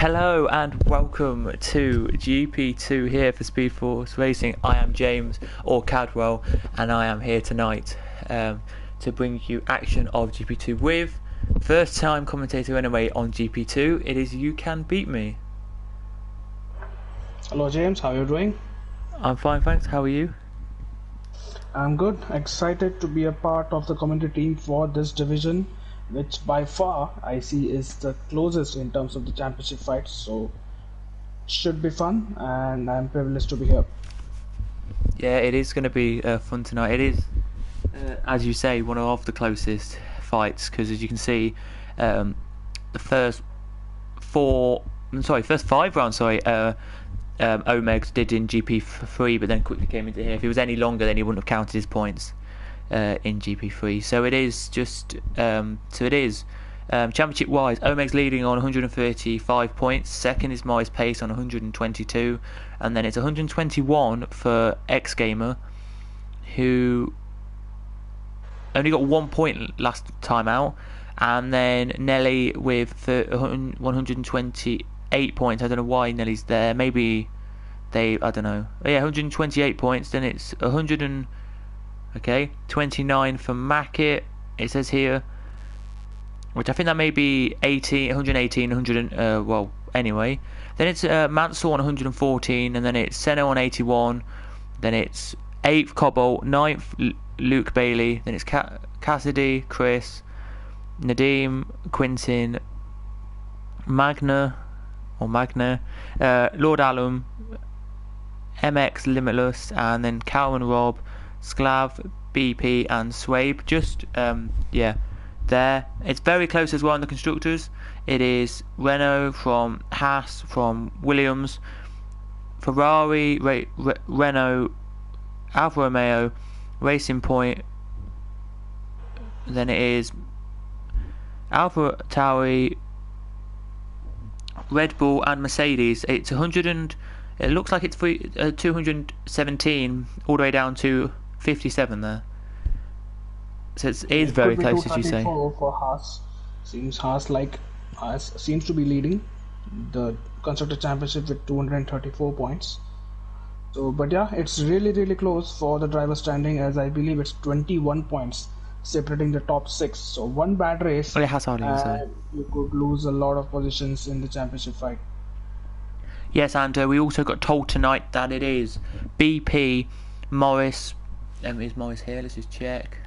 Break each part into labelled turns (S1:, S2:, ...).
S1: Hello and welcome to Gp2 here for Speed Force Racing. I am James or Cadwell, and I am here tonight to bring you action of Gp2 with first time commentator anyway on Gp2. It is You Can Beat Me.
S2: Hello James, how are you doing?
S1: I'm fine, thanks. How are you?
S2: I'm good. Excited to be a part of the commentary team for this division, which by far I see is the closest in terms of the championship fights. So it should be fun, and I'm privileged to be here.
S1: Yeah, it is going to be fun tonight. It is, as you say, one of the closest fights because, as you can see, the first five rounds, Omegs did in GP3, but then quickly came into here. If it was any longer, then he wouldn't have counted his points in GP3. So it is just, championship wise, Omegs leading on 135 points. Second is Morris Pace on 122, and then it's 121 for X Gamer, who only got 1 point last time out, and then Nelly with 128 points. I don't know why Nelly's there. Maybe I don't know. Oh, yeah, 128 points. Then it's 29 for Mackett. It says here, which I think that may be 118, 100. Well, anyway. Then it's Mansell on 114, and then it's Seno on 81. Then it's 8th Cobbold, 9th Luke Bailey. Then it's Cassidy, Chris, Nadeem, Quintin, Magna, Lord Alum, MX Limitless, and then Calvin Rob, Sclav, BP, and Swabe. Just there. It's very close as well in the constructors. It is Renault from Haas, from Williams, Ferrari, Renault, Alfa Romeo, Racing Point. Then it is Alfa Tauri, Red Bull, and Mercedes. It's 100 and it looks like it's 217 all the way down to 57 there. So it is very close, as you say.
S2: For Haas, seems seems to be leading the constructor championship with 234 points. So, but yeah, it's really close for the driver standing, as I believe it's 21 points separating the top 6. So one bad race,
S1: you
S2: could lose a lot of positions in the championship fight.
S1: Yes, and we also got told tonight that it is BP, Morris. Is Morris here? Let's just check.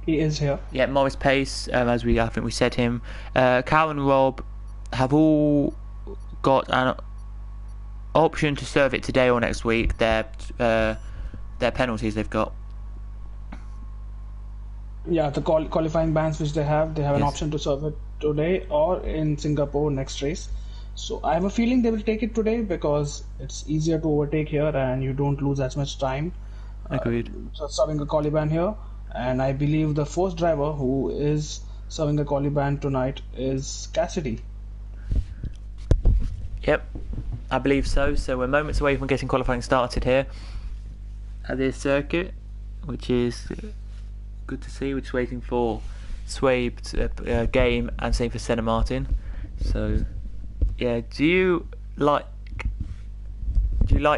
S2: He is here.
S1: Yeah, Morris Pace, I think we said him. Cal and Rob have all got an option to serve it today or next week. Their penalties they've got.
S2: Yeah, the qualifying bans which they have an option to serve it today or in Singapore next race. So I have a feeling they will take it today because it's easier to overtake here and you don't lose as much time.
S1: Agreed.
S2: Serving a quali ban here, and I believe the first driver who is serving a quali ban tonight is Cassidy.
S1: Yep, I believe so. So we're moments away from getting qualifying started here at this circuit, which is good to see. We're just waiting for Swabe's game and same for Senna Martin. So yeah, do you like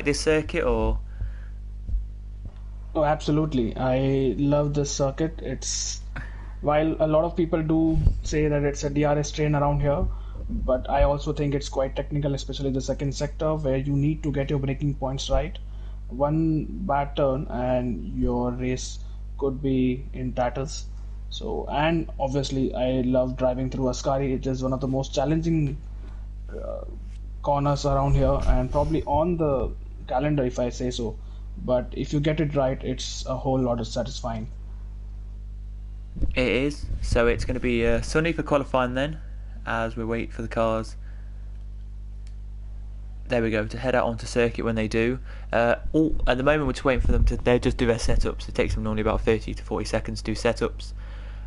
S1: this circuit or?
S2: Oh, absolutely. I love this circuit. While a lot of people do say that it's a DRS train around here, but I also think it's quite technical, especially the second sector where you need to get your braking points right. One bad turn and your race could be in tatters. So, and obviously I love driving through Ascari. It is one of the most challenging corners around here and probably on the calendar if I say so. But if you get it right, it's a whole lot of satisfying.
S1: It is. So it's going to be sunny for qualifying then, as we wait for the cars. There we go, to head out onto circuit when they do. At the moment we're just waiting for them to just do their setups. It takes them normally about 30 to 40 seconds to do setups,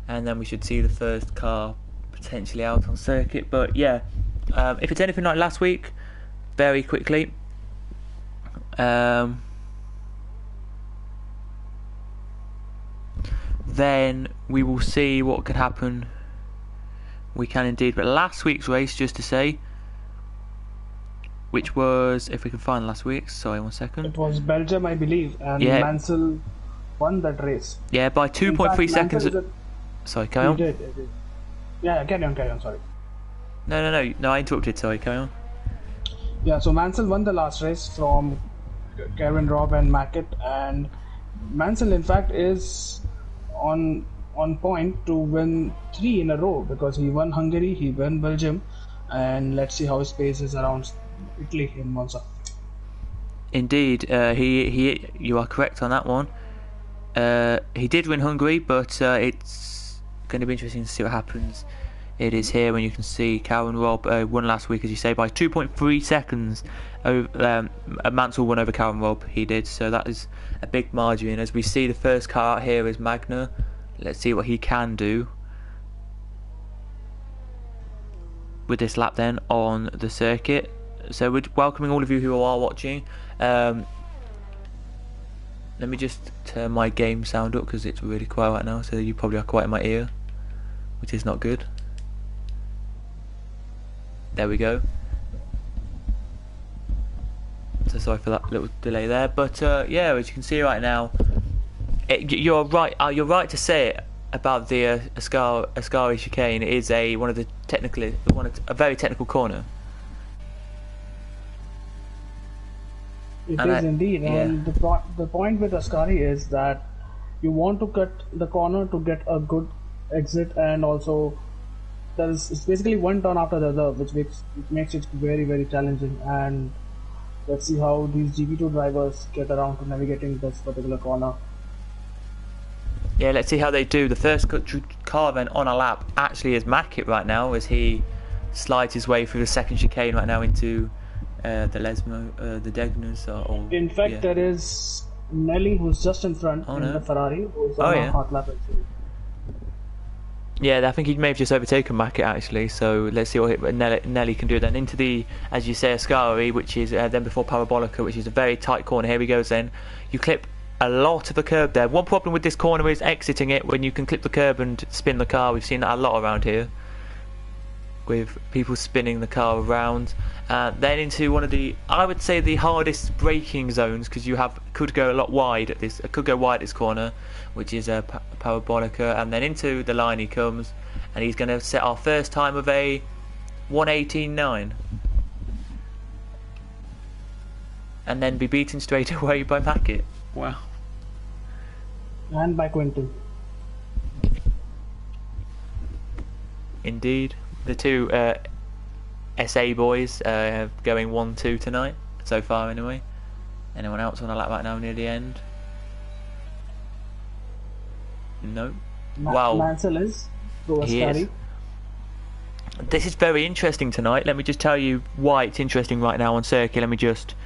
S1: and then we should see the first car potentially out on circuit. But yeah, if it's anything like last week, very quickly. Then we will see what could happen. We can indeed. But last week's race, just to say, which was, if we can find last week's, sorry, 1 second.
S2: It was Belgium, I believe, and
S1: Yeah.
S2: Mansell won that race.
S1: Yeah, by 2.3 seconds. Sorry, carry on.
S2: He did. Yeah, carry on, sorry.
S1: No, I interrupted, sorry, carry on.
S2: Yeah, so Mansell won the last race from Kevin, Robb and Mackett, and Mansell in fact is on point to win 3 in a row, because he won Hungary, he won Belgium, and let's see how his pace is around Italy in Monza.
S1: Indeed, you are correct on that one. He did win Hungary, but it's going to be interesting to see what happens. It is here when you can see Cowan Robb won last week, as you say, by 2.3 seconds. Mansell won over Cowan Robb, he did, so that is a big margin. As we see, the first car out here is Magna. Let's see what he can do with this lap then on the circuit. So we're welcoming all of you who are watching. Let me just turn my game sound up because it's really quiet right now, so you probably are quiet in my ear, which is not good. There we go. So sorry for that little delay there, but yeah, as you can see right now, you're right. You're right to say it about the Ascari chicane. It is a very technical corner.
S2: It is indeed,
S1: yeah.
S2: and the point with Ascari is that you want to cut the corner to get a good exit, and also it's basically one turn after the other, which makes it very, very challenging. And let's see how these Gp2 drivers get around to navigating this particular corner.
S1: Yeah, let's see how they do. The first car then on a lap actually is Mackett right now, as he slides his way through the second chicane right now into the Degners.
S2: In fact, there is Nelly, who's just in front in the Ferrari, who's on a hot lap actually.
S1: Yeah, I think he may have just overtaken Mackett actually, so let's see what Nelly can do then. Into the, as you say, Ascari, which is then before Parabolica, which is a very tight corner. Here he goes then. You clip a lot of the curb there. One problem with this corner is exiting it when you can clip the curb and spin the car. We've seen that a lot around here, with people spinning the car around. Then into one of the, I would say, the hardest braking zones, because you could go a lot wide at this. Could go wide at this corner, which is a Parabolica, and then into the line he comes, and he's going to set our first time of a 1:18.9, and then be beaten straight away by Mackett. Wow.
S2: And by Quinton.
S1: Indeed. The two SA boys going 1-2 tonight, so far anyway. Anyone else on a lap right now near the end? No. Wow.
S2: Mansell is.
S1: He is. This is very interesting tonight. Let me just tell you why it's interesting right now on circuit. Let me just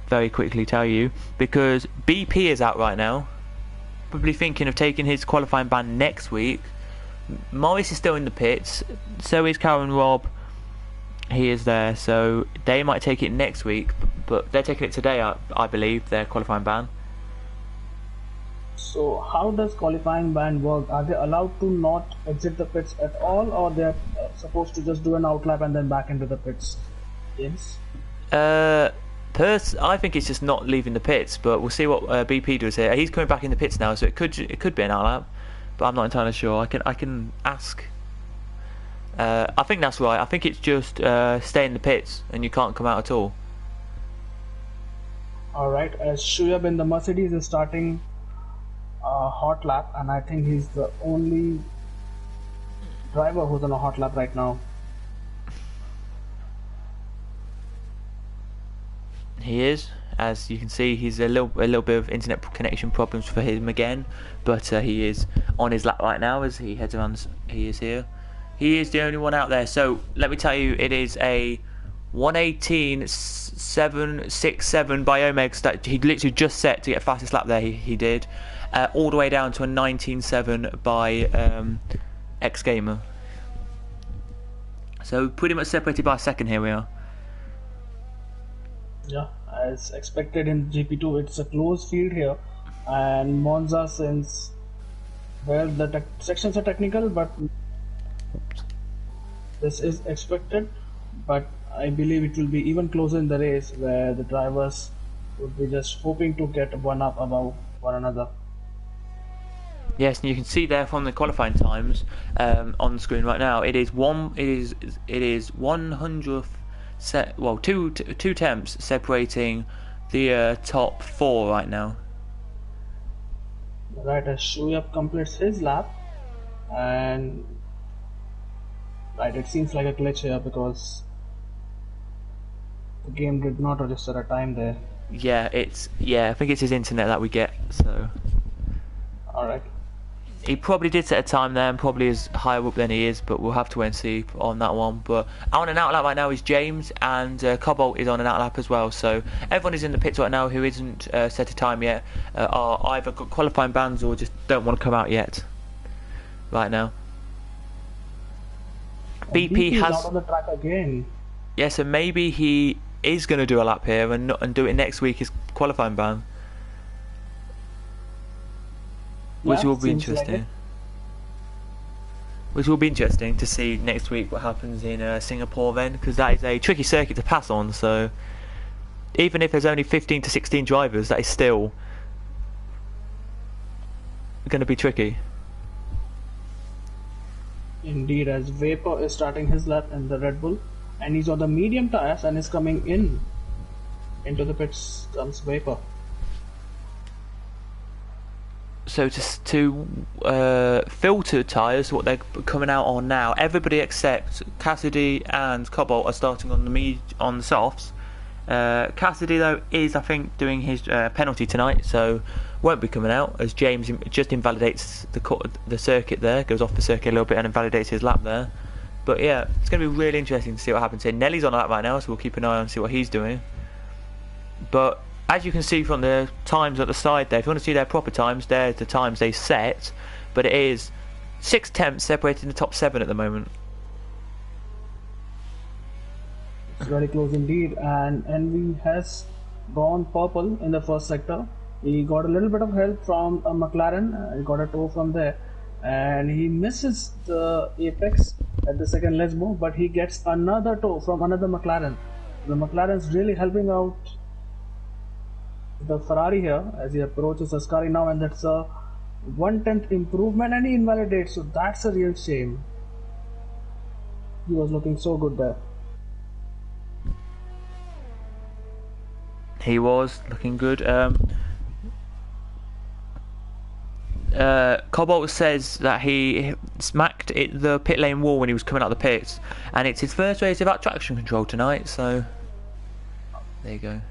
S1: very quickly tell you, because BP is out right now, probably thinking of taking his qualifying ban next week. Morris is still in the pits, so is Cowan Robb. He is there, so they might take it next week, but they're taking it today, I believe, their qualifying ban.
S2: So how does qualifying ban work? Are they allowed to not exit the pits at all, or they're supposed to just do an outlap and then back into the pits? Yes.
S1: I think it's just not leaving the pits, but we'll see what BP does here. He's coming back in the pits now, so it could be an outlap, but I'm not entirely sure. I can ask. I think that's right. I think it's just stay in the pits and you can't come out at all.
S2: Alright, as Shoaib in the Mercedes is starting a hot lap, and I think he's the only driver who's on a hot lap right now.
S1: He is, as you can see, he's a little bit of internet connection problems for him again, but he is on his lap right now as he heads around. He is here. He is the only one out there. So let me tell you, it is a 1:18.767 by Omegs that he literally just set to get fastest lap there. He did, all the way down to a 19.7 by X Gamer. So pretty much separated by a second. Here we are.
S2: Yeah, as expected in GP2, it's a close field here, and Monza, since the sections are technical, but this is expected. But I believe it will be even closer in the race where the drivers would be just hoping to get one up above one another.
S1: Yes, and you can see there from the qualifying times on the screen right now. It is 100th two temps separating the top 4 right now.
S2: Right, as Shoyab completes his lap, and right, it seems like a glitch here because the game did not register a time there.
S1: Yeah, I think it's his internet that we get. So
S2: Alright.
S1: he probably did set a time there and probably is higher up than he is, but we'll have to wait and see on that one. But on an out lap right now is James, and Cobalt is on an out lap as well. So everyone is in the pits right now who isn't set a time yet, are either got qualifying bans or just don't want to come out yet. Right now, BP
S2: is
S1: has
S2: out on the track again.
S1: Yeah, so maybe he is going to do a lap here and do it next week his qualifying ban. Which will be interesting.
S2: Like
S1: which will be interesting to see next week what happens in Singapore then, because that is a tricky circuit to pass on. So even if there's only 15 to 16 drivers, that is still going to be tricky.
S2: Indeed, as Vapor is starting his lap in the Red Bull, and he's on the medium tires and is coming into the pits comes Vapor.
S1: So to filter tyres, what they're coming out on now, everybody except Cassidy and Cobalt are starting on the softs. Cassidy though is, I think, doing his penalty tonight, so won't be coming out as James just invalidates the circuit there, goes off the circuit a little bit and invalidates his lap there. But yeah, it's going to be really interesting to see what happens here. Nelly's on a lap right now, so we'll keep an eye on and see what he's doing. But as you can see from the times at the side there, if you want to see their proper times, there's the times they set. But it is 6 temps separating the top 7 at the moment.
S2: It's very close indeed, and Envy has gone purple in the first sector. He got a little bit of help from a McLaren, he got a tow from there, and he misses the apex at the second Lesmo, but he gets another tow from another McLaren. The McLaren's really helping out the Ferrari here as he approaches Ascari now, and that's a 1/10 improvement, and he invalidates, so that's a real shame. He was looking so good there.
S1: He was looking good. Cobalt says that he smacked the pit lane wall when he was coming out of the pits, and it's his first race without traction control tonight, so there you go.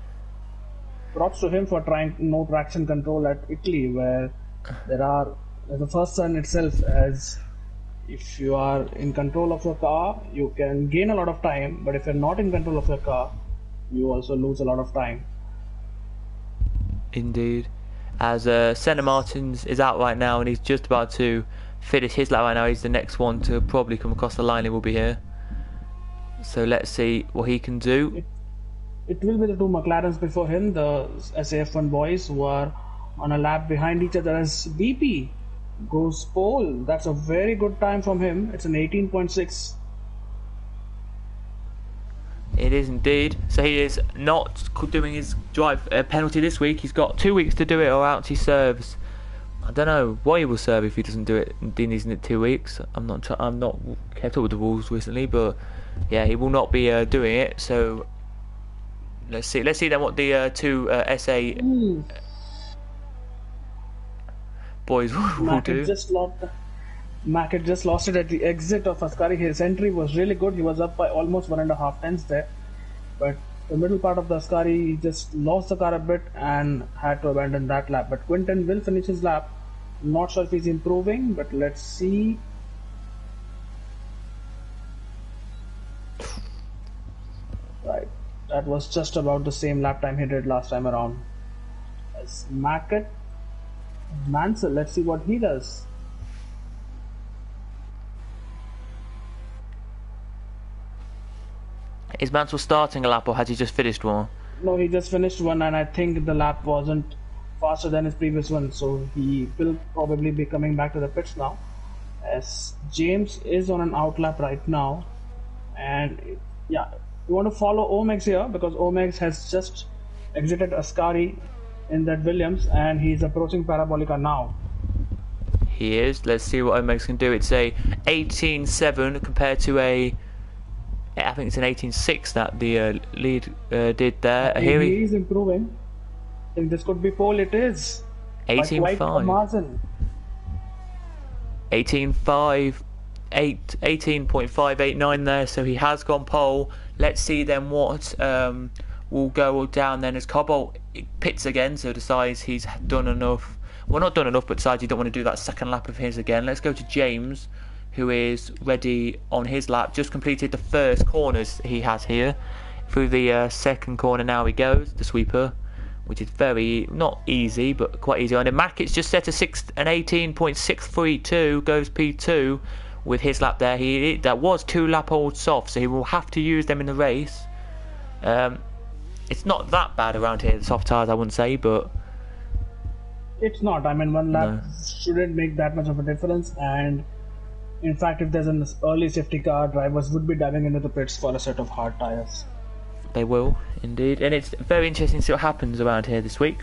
S2: Props to him for trying no traction control at Italy, where the first turn itself, as if you are in control of your car, you can gain a lot of time, but if you're not in control of your car, you also lose a lot of time.
S1: Indeed. As Senna Martins is out right now and he's just about to finish his lap right now. He's the next one to probably come across the line. He will be here. So let's see what he can do.
S2: It will be the two McLarens before him, the SAF1 boys, who are on a lap behind each other as BP goes pole. That's a very good time from him. It's an 18.6.
S1: It is indeed. So he is not doing his drive penalty this week. He's got 2 weeks to do it, or else he serves. I don't know why he will serve if he doesn't do it in these 2 weeks. I'm not kept up with the rules recently, but yeah, he will not be doing it. So let's see then what the two SA boys will do.
S2: Mack had just lost it at the exit of Ascari. His entry was really good. He was up by almost 1.5 tenths there. But the middle part of the Ascari, he just lost the car a bit and had to abandon that lap. But Quinton will finish his lap. Not sure if he's improving, but let's see. Right. That was just about the same lap time he did last time around. As Mackett, Mansell, let's see what he does.
S1: Is Mansell starting a lap or has he just finished one?
S2: No, he just finished one, and I think the lap wasn't faster than his previous one, so he will probably be coming back to the pits now. As James is on an out lap right now, and yeah, You want to follow Omex here because Omex has just exited Ascari in that Williams and he's approaching Parabolica now.
S1: He is. Let's see what Omex can do. It's a 18.7 compared to a, I think it's an 18.6 that the lead did there. Here
S2: He is improving. I think this could be pole. It is. By quite a
S1: 18.5.
S2: margin.
S1: 18.5. 18.589 there, so he has gone pole. Let's see then what will go down then as Cobalt pits again, so decides he's done enough. Well, not done enough, but decides he don't want to do that second lap of his again. Let's go to James, who is ready on his lap. Just completed the first corners he has here. Through the second corner now he goes, the sweeper, which is very, not easy, but quite easy. And Mackett's just set an 18.632, goes P2 with his lap there. That was 2 lap old soft, so he will have to use them in the race. It's not that bad around here, the soft tyres, I wouldn't say, but
S2: it's not. I mean, 1 lap shouldn't make that much of a difference, and in fact, if there's an early safety car, drivers would be diving into the pits for a set of hard tyres.
S1: They will, indeed. And it's very interesting to see what happens around here this week.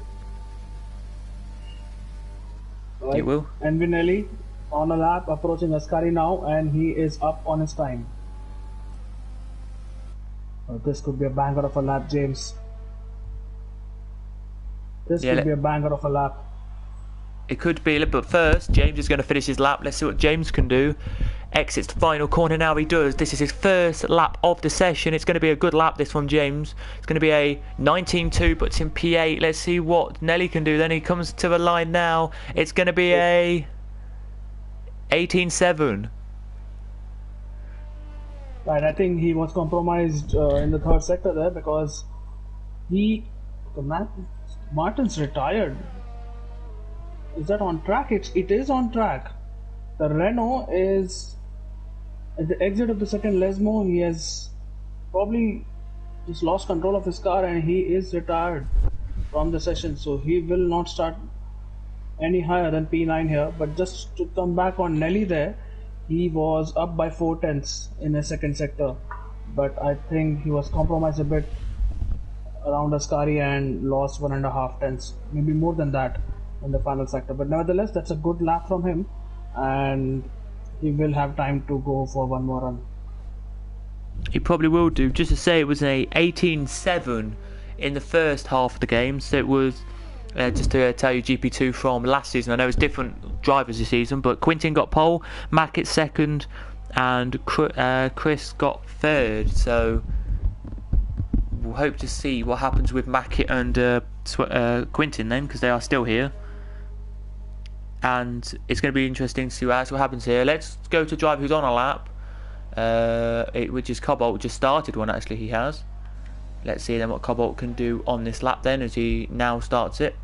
S2: Right.
S1: It will.
S2: And Vinelli on a lap approaching Ascari now, and he is up on his time. This could be a banger of a lap, James. This could be a banger of a lap.
S1: It could be, but first, James is going to finish his lap. Let's see what James can do. Exits the final corner now, he does. This is his first lap of the session. It's going to be a good lap, this one, James. It's going to be a 19.2, but it's in P8. Let's see what Nelly can do. Then he comes to the line now. It's going to be a 18.7.
S2: Right, I think he was compromised in the third sector there because Martin's retired. Is that on track? It is on track. The Renault is at the exit of the second Lesmo. He has probably just lost control of his car and he is retired from the session. So he will not start any higher than P9 here. But just to come back on Nelly there, he was up by 4 tenths in a second sector. But I think he was compromised a bit around Ascari and lost 1.5 tenths, maybe more than that in the final sector. But nevertheless, that's a good lap from him and he will have time to go for one more run.
S1: He probably will do. Just to say, it was an 18.7 in the first half of the game, so it was just to tell you, GP2 from last season. I know it's different drivers this season, but Quintin got pole, Mackett second, and Chris got third. So we'll hope to see what happens with Mackett and Quintin then, because they are still here. And it's going to be interesting to see what happens here. Let's go to a driver who's on a lap, which is Cobalt. Just started one, actually, he has. Let's see then what Cobalt can do on this lap then, as he now starts it.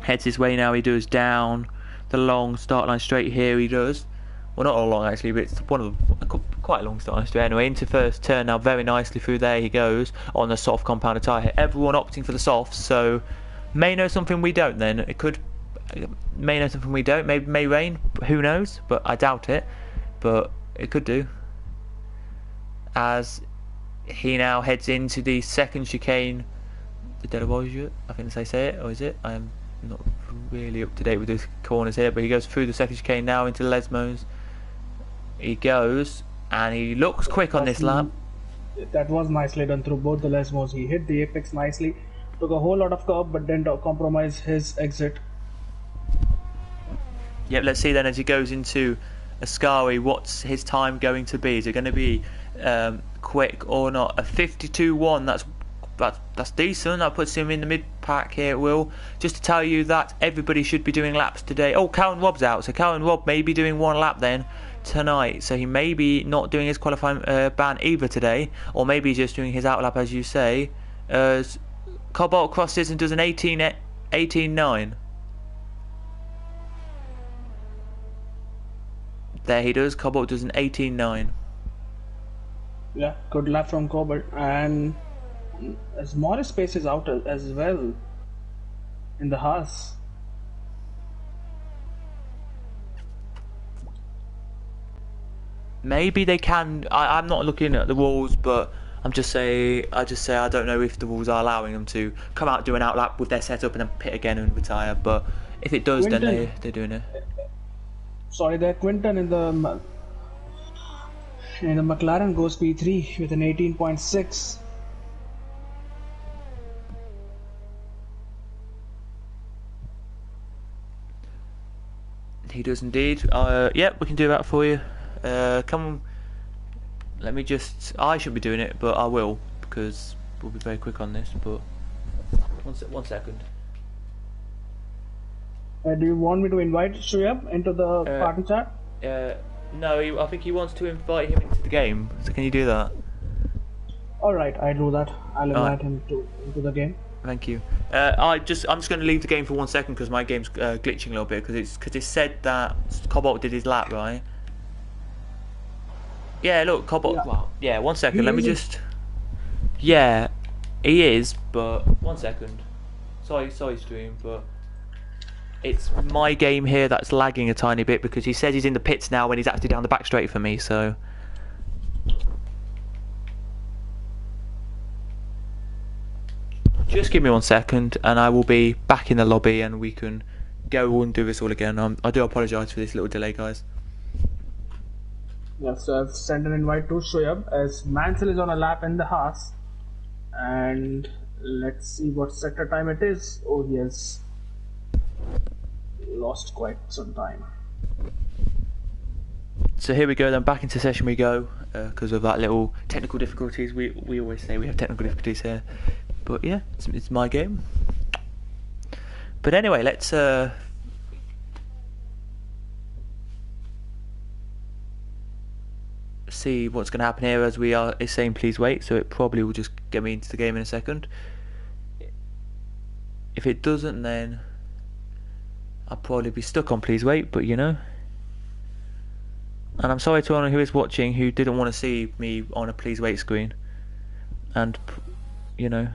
S1: Heads his way now, he does down the long start line straight here, he does. Well, not all long actually, but it's quite a long start line straight anyway. Into first turn now, very nicely through there he goes on the soft compounded tyre here. Everyone opting for the softs, so may know something we don't then. It could, may know something we don't, maybe may rain, who knows, but I doubt it. But it could do. As he now heads into the second chicane, the Delaroge, I think they say it, or is it? I am not really up to date with the corners here, but he goes through the second chicane now into Lesmos. He goes, and he looks quick on this lap.
S2: That was nicely done through both the Lesmos. He hit the apex nicely, took a whole lot of curb, but then compromised his exit.
S1: Yep, let's see then as he goes into Ascari, what's his time going to be? Is it going to be quick or not? A 52.1, that's decent. That puts him in the mid pack here. It will. Just to tell you that everybody should be doing laps today. Oh, Calvin Robb's out, so Calvin Robb may be doing 1 lap then tonight, so he may be not doing his qualifying ban either today, or maybe just doing his out lap as you say. As Cobalt crosses and does an 18.9. There he does. Cobalt does an 18.9.
S2: Yeah, good lap from Cobalt. And as Morris pace is out as well in the Haas.
S1: Maybe they can. I'm not looking at the rules, but I just say I don't know if the rules are allowing them to come out, do an outlap with their setup, and then pit again and retire. But if it does, then
S2: Quinton,
S1: they're doing it.
S2: sorry there, Quinton in the McLaren goes P3 with an 18.6.
S1: He does indeed. Yep, we can do that for you. Come on. Let me just. I should be doing it, but I will because we'll be very quick on this. But one second.
S2: Do you want me to invite Shoyab into the party chat?
S1: No, I think he wants to invite him into the game. So can you do that?
S2: Alright, I do that. I'll invite him into the game.
S1: Thank you. I'm just going to leave the game for 1 second because my game's glitching a little bit because it said that Cobalt did his lap, right? Yeah, look, Cobalt.
S2: Yeah.
S1: Well, yeah. 1 second.
S2: He
S1: Let me
S2: is-
S1: just. Yeah, he is, but 1 second. Sorry, stream, but it's my game here that's lagging a tiny bit because he says he's in the pits now when he's actually down the back straight for me. So. Just give me 1 second and I will be back in the lobby and we can go and do this all again. I do apologise for this little delay, guys.
S2: Yes, so I've sent an invite to Shoyab as Mansell is on a lap in the Haas. And let's see what sector time it is. Oh, he has lost quite some time.
S1: So here we go then, back into session we go because of that little technical difficulties. We always say we have technical difficulties here. But yeah, it's my game. But anyway, let's see what's going to happen here as we are is saying please wait, so it probably will just get me into the game in a second. If it doesn't, then I'll probably be stuck on please wait, but you know. And I'm sorry to anyone who is watching who didn't want to see me on a please wait screen. And, you know.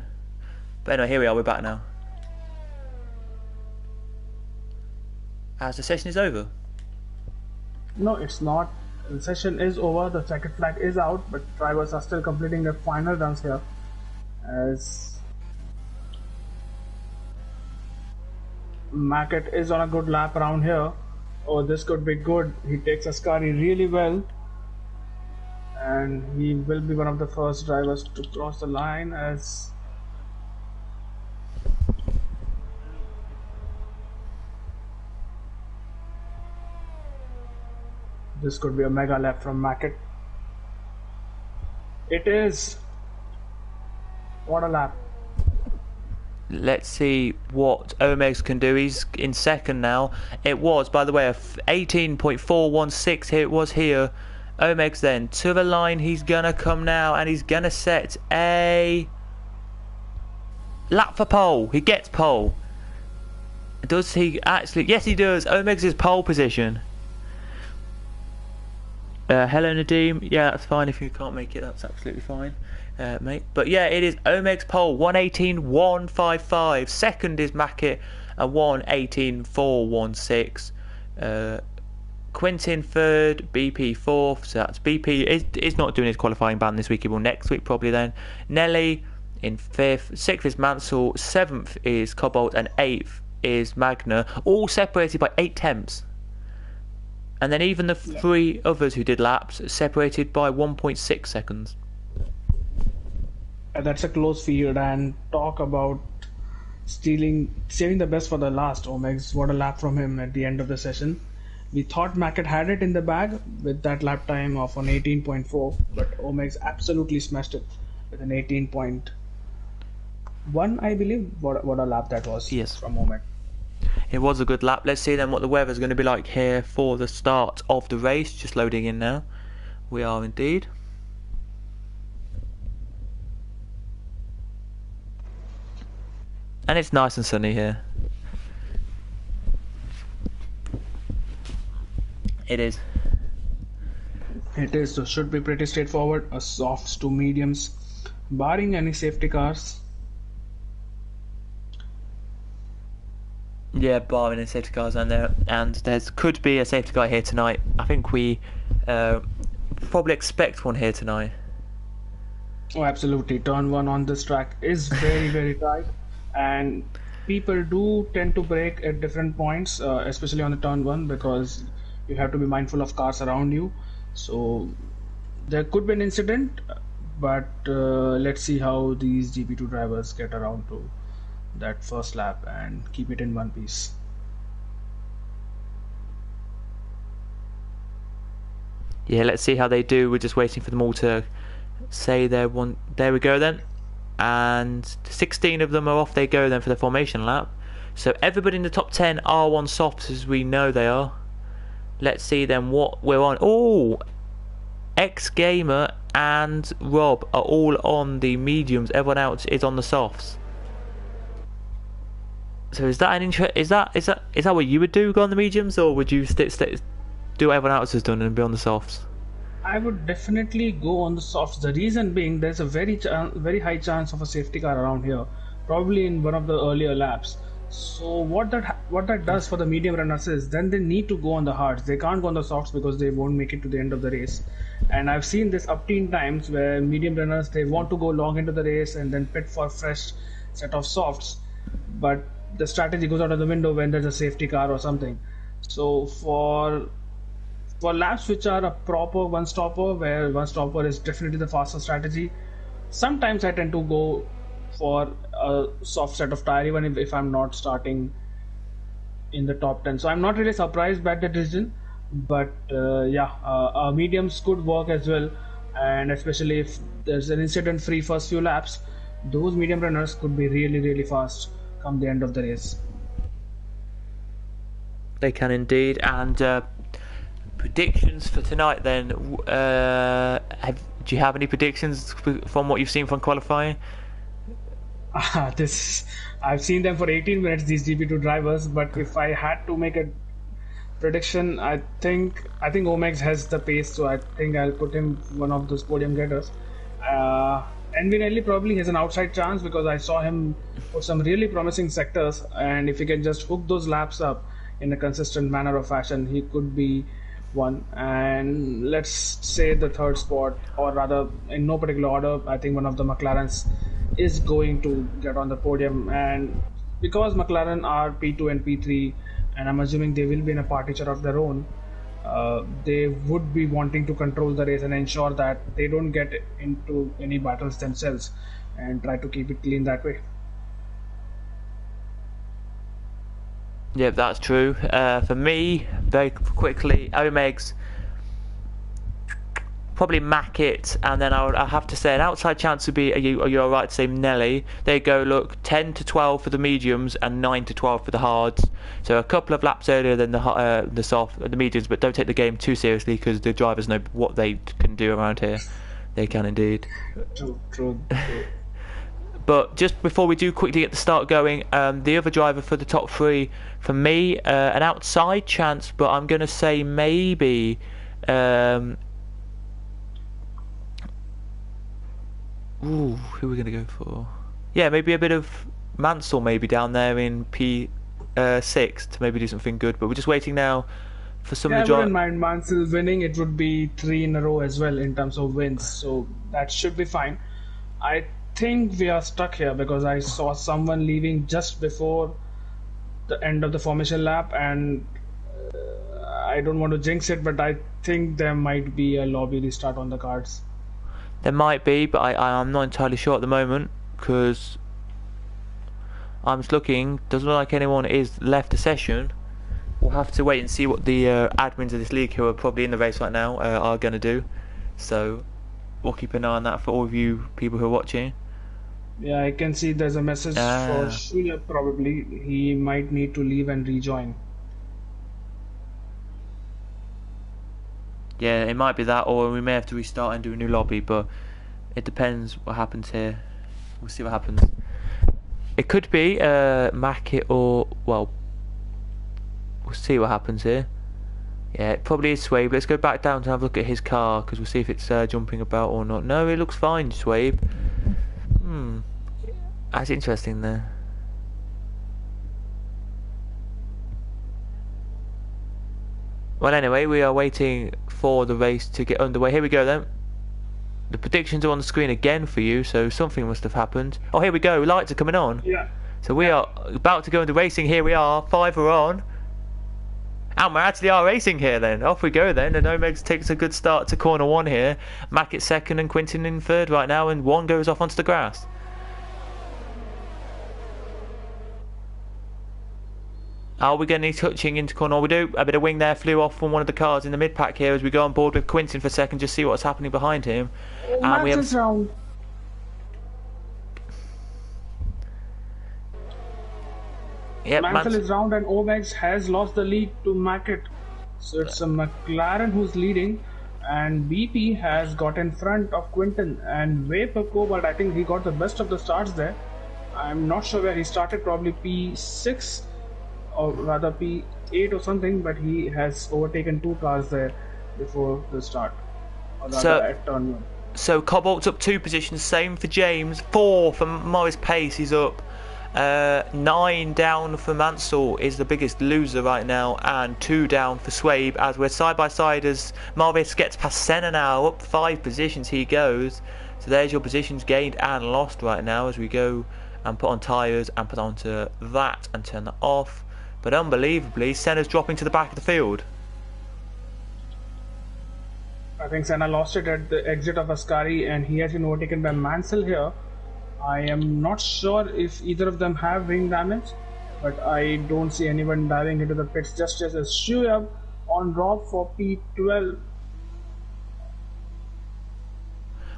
S1: But anyway, here we are, we're back now. As the session is over.
S2: No, it's not. The session is over, the checkered flag is out, but drivers are still completing their final runs here. As Mackett is on a good lap around here. Oh, this could be good. He takes Ascari really well. And he will be one of the first drivers to cross the line as this could be a mega lap from Mackett. It is. What a lap.
S1: Let's see what Omegs can do. He's in second now. It was, by the way, a 18.416 here. It was here. Omegs then to the line. He's gonna come now and he's gonna set a lap for pole. He gets pole. Does he actually? Yes, he does. Omegs is pole position. Hello Nadeem. Yeah, that's fine if you can't make it. That's absolutely fine, mate. But yeah, it is Omeg's pole 118.155. Second is Mackett at 118.416. Quintin third, BP fourth. So that's BP is not doing his qualifying ban this week. He will next week probably then. Nelly in fifth. Sixth is Mansell. Seventh is Cobalt, and eighth is Magna. All separated by 8 tenths. And then even the three others who did laps separated by 1.6 seconds.
S2: That's a close field, and talk about saving the best for the last. Omegs, what a lap from him at the end of the session. We thought Mackett had it in the bag with that lap time of an 18.4, but Omegs absolutely smashed it with an 18.1, I believe. What a lap that was.
S1: Yes.
S2: From Omeg.
S1: It was a good lap. Let's see then what the weather's going to be like here for the start of the race. Just loading in now. We are indeed. And it's nice and sunny here. It is.
S2: It is, so should be pretty straightforward. A softs to mediums, barring any safety cars.
S1: Yeah, barring any safety cars, and there could be a safety car here tonight. I think we probably expect one here tonight.
S2: Oh, absolutely. Turn one on this track is very, very tight, and people do tend to brake at different points, especially on the turn one, because you have to be mindful of cars around you. So there could be an incident, but let's see how these GP2 drivers get around to that first lap and keep it in one piece.
S1: Yeah, let's see how they do. We're just waiting for them all to say their one. There we go then. And 16 of them are off they go then for the formation lap. So everybody in the top 10 are on softs as we know they are. Let's see then what we're on. Oh, X Gamer and Rob are all on the mediums. Everyone else is on the softs. So is that an is that what you would do? Go on the mediums, or would you do what everyone else has done and be on the softs?
S2: I would definitely go on the softs. The reason being, there's a very high chance of a safety car around here, probably in one of the earlier laps. So what that does for the medium runners is then they need to go on the hards. They can't go on the softs because they won't make it to the end of the race. And I've seen this up teen times where medium runners they want to go long into the race and then pit for fresh set of softs, but the strategy goes out of the window when there's a safety car or something. So for laps which are a proper one stopper, where one stopper is definitely the faster strategy, sometimes I tend to go for a soft set of tire, even if I'm not starting in the top 10. So I'm not really surprised by the decision, but mediums could work as well. And especially if there's an incident free first few laps, those medium runners could be really, really fast come the end of the race.
S1: They can indeed. And predictions for tonight then. Do you have any predictions from what you've seen from qualifying?
S2: This I've seen them for 18 minutes, these GP2 drivers, but if I had to make a prediction, I think Omex has the pace, so I think I'll put him one of those podium getters. Envinelli probably has an outside chance because I saw him for some really promising sectors, and if he can just hook those laps up in a consistent manner or fashion, he could be one. And let's say the third spot, or rather, in no particular order, I think one of the McLarens is going to get on the podium. And because McLaren are P2 and P3, and I'm assuming they will be in a party chart of their own, they would be wanting to control the race and ensure that they don't get into any battles themselves and try to keep it clean that way.
S1: Yeah, that's true. For me, very quickly, Omegs probably Mac it, and then I have to say an outside chance would be, are you alright to say Nelly? There you go, look, 10 to 12 for the mediums and 9 to 12 for the hards. So a couple of laps earlier than the mediums, but don't take the game too seriously because the drivers know what they can do around here. They can indeed.
S2: True.
S1: But just before we do quickly get the start going, the other driver for the top three, for me, an outside chance, but I'm going to say maybe... who are we going to go for? Yeah, maybe a bit of Mansell maybe down there in P6 to maybe do something good. But we're just waiting now for some
S2: I wouldn't mind Mansell winning. It would be 3 in a row as well in terms of wins. So that should be fine. I think we are stuck here because I saw someone leaving just before the end of the formation lap, and I don't want to jinx it, but I think there might be a lobby restart on the cards.
S1: There might be, but I'm not entirely sure at the moment because I'm just looking. Doesn't look like anyone is left the session. We'll have to wait and see what the admins of this league, who are probably in the race right now, are going to do. So we'll keep an eye on that for all of you people who are watching.
S2: Yeah, I can see there's a message for Shuya probably. He might need to leave and rejoin.
S1: Yeah, it might be that, or we may have to restart and do a new lobby, but it depends what happens here. We'll see what happens. It could be Mackett, or, well, we'll see what happens here. Yeah, it probably is Swabe. Let's go back down to have a look at his car, because we'll see if it's jumping about or not. No, it looks fine, Swabe. That's interesting there. Well, anyway, we are waiting for the race to get underway. Here we go then. The predictions are on the screen again for you, so something must have happened. Oh, here we go. Lights are coming on.
S2: Yeah.
S1: So we are about to go into racing. Here we are. 5 are on. And we actually are racing here then. Off we go then. And Omegs takes a good start to corner 1 here. Mackett's second and Quintin in third right now. And 1 goes off onto the grass. Are we getting any touching into corner? We do. A bit of wing there flew off from one of the cars in the mid pack here as we go on board with Quintin for a second, just see what's happening behind him. And we have
S2: round.
S1: Yep,
S2: Mansell is round and Omegs has lost the lead to Mackett. So it's a McLaren who's leading, and BP has got in front of Quintin and Vapor Cobalt. I think he got the best of the starts there. I'm not sure where he started, probably P6 or rather P8 or something, but he has overtaken 2 cars there before the start. Or rather at turn 1.
S1: So Cobalt's up 2 positions, same for James. 4 for Morris Pace, he's up. 9 down for Mansell is the biggest loser right now, and 2 down for Swabe as we're side by side as Marvis gets past Senna now. Up 5 positions he goes. So there's your positions gained and lost right now as we go and put on tyres and put onto that and turn that off. But unbelievably, Senna's dropping to the back of the field.
S2: I think Senna lost it at the exit of Ascari, and he has been overtaken by Mansell here. I am not sure if either of them have wing damage, but I don't see anyone diving into the pits just as a Shoaib on Rob for P12.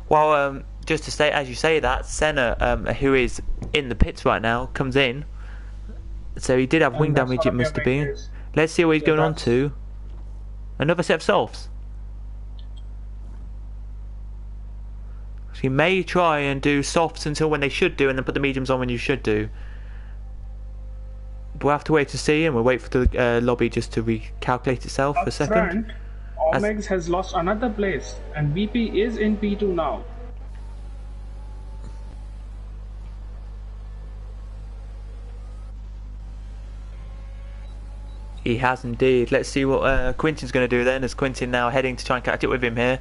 S1: Well, just to say, as you say that, Senna, who is in the pits right now, comes in. So he did have wing damage, it must have been. Let's see what he's going on to. Another set of softs. So you may try and do softs until when they should do, and then put the mediums on when you should do. But we'll have to wait to see, and we'll wait for the lobby just to recalculate itself for a second.
S2: Omegs has lost another place, and BP is in P2 now.
S1: He has indeed. Let's see what Quintin's going to do then, as Quintin now heading to try and catch up with him here.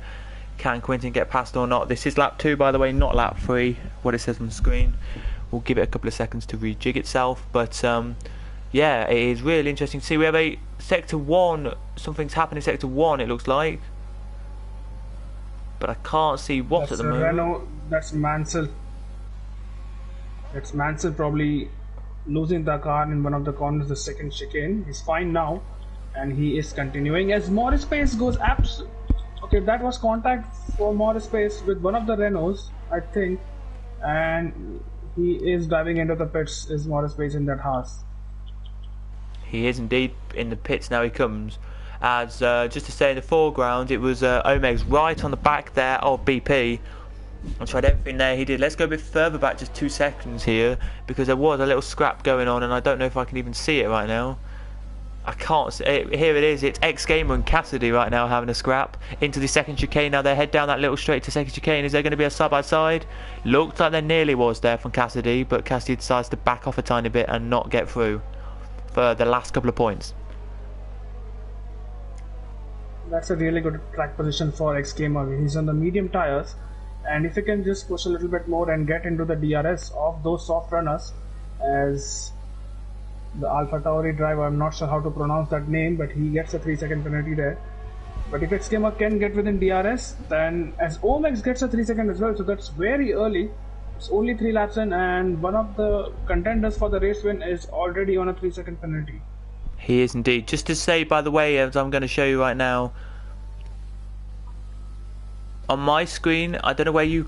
S1: Can Quintin get past or not? This is lap 2, by the way, not lap 3, what it says on the screen. We'll give it a couple of seconds to rejig itself, but yeah, it is really interesting to see. We have a sector 1, something's happened in sector 1 it looks like, but I can't see what
S2: that's
S1: at the moment.
S2: Renault, that's Mansell. That's Mansell probably losing the car in one of the corners, the second chicane. He's fine now, and he is continuing as Morris Pace goes absolutely. Okay, that was contact for Morris Pace with one of the Renaults, I think, and he is diving into the pits. Is Morris Pace in that house?
S1: He is indeed in the pits now. He comes as just to say in the foreground, it was Omegs right on the back there of BP. I tried everything there he did. Let's go a bit further back, just 2 seconds here, because there was a little scrap going on, and I don't know if I can even see it right now. I can't see it. Here it is. It's X-Gamer and Cassidy right now having a scrap into the second chicane. Now they head down that little straight to second chicane. Is there going to be a side-by-side? Looked like there nearly was there from Cassidy, but Cassidy decides to back off a tiny bit and not get through for the last couple of points.
S2: That's a really good track position for X-Gamer. He's on the medium tires, and if he can just push a little bit more and get into the DRS of those soft runners, as the Alpha Tauri driver, I'm not sure how to pronounce that name, but he gets a 3-second penalty there. But if X-Gamer can get within DRS, then as Omegs gets a 3-second as well, so that's very early. It's only 3 laps in, and one of the contenders for the race win is already on a 3-second penalty.
S1: He is indeed. Just to say, by the way, as I'm going to show you right now, on my screen, I don't know where you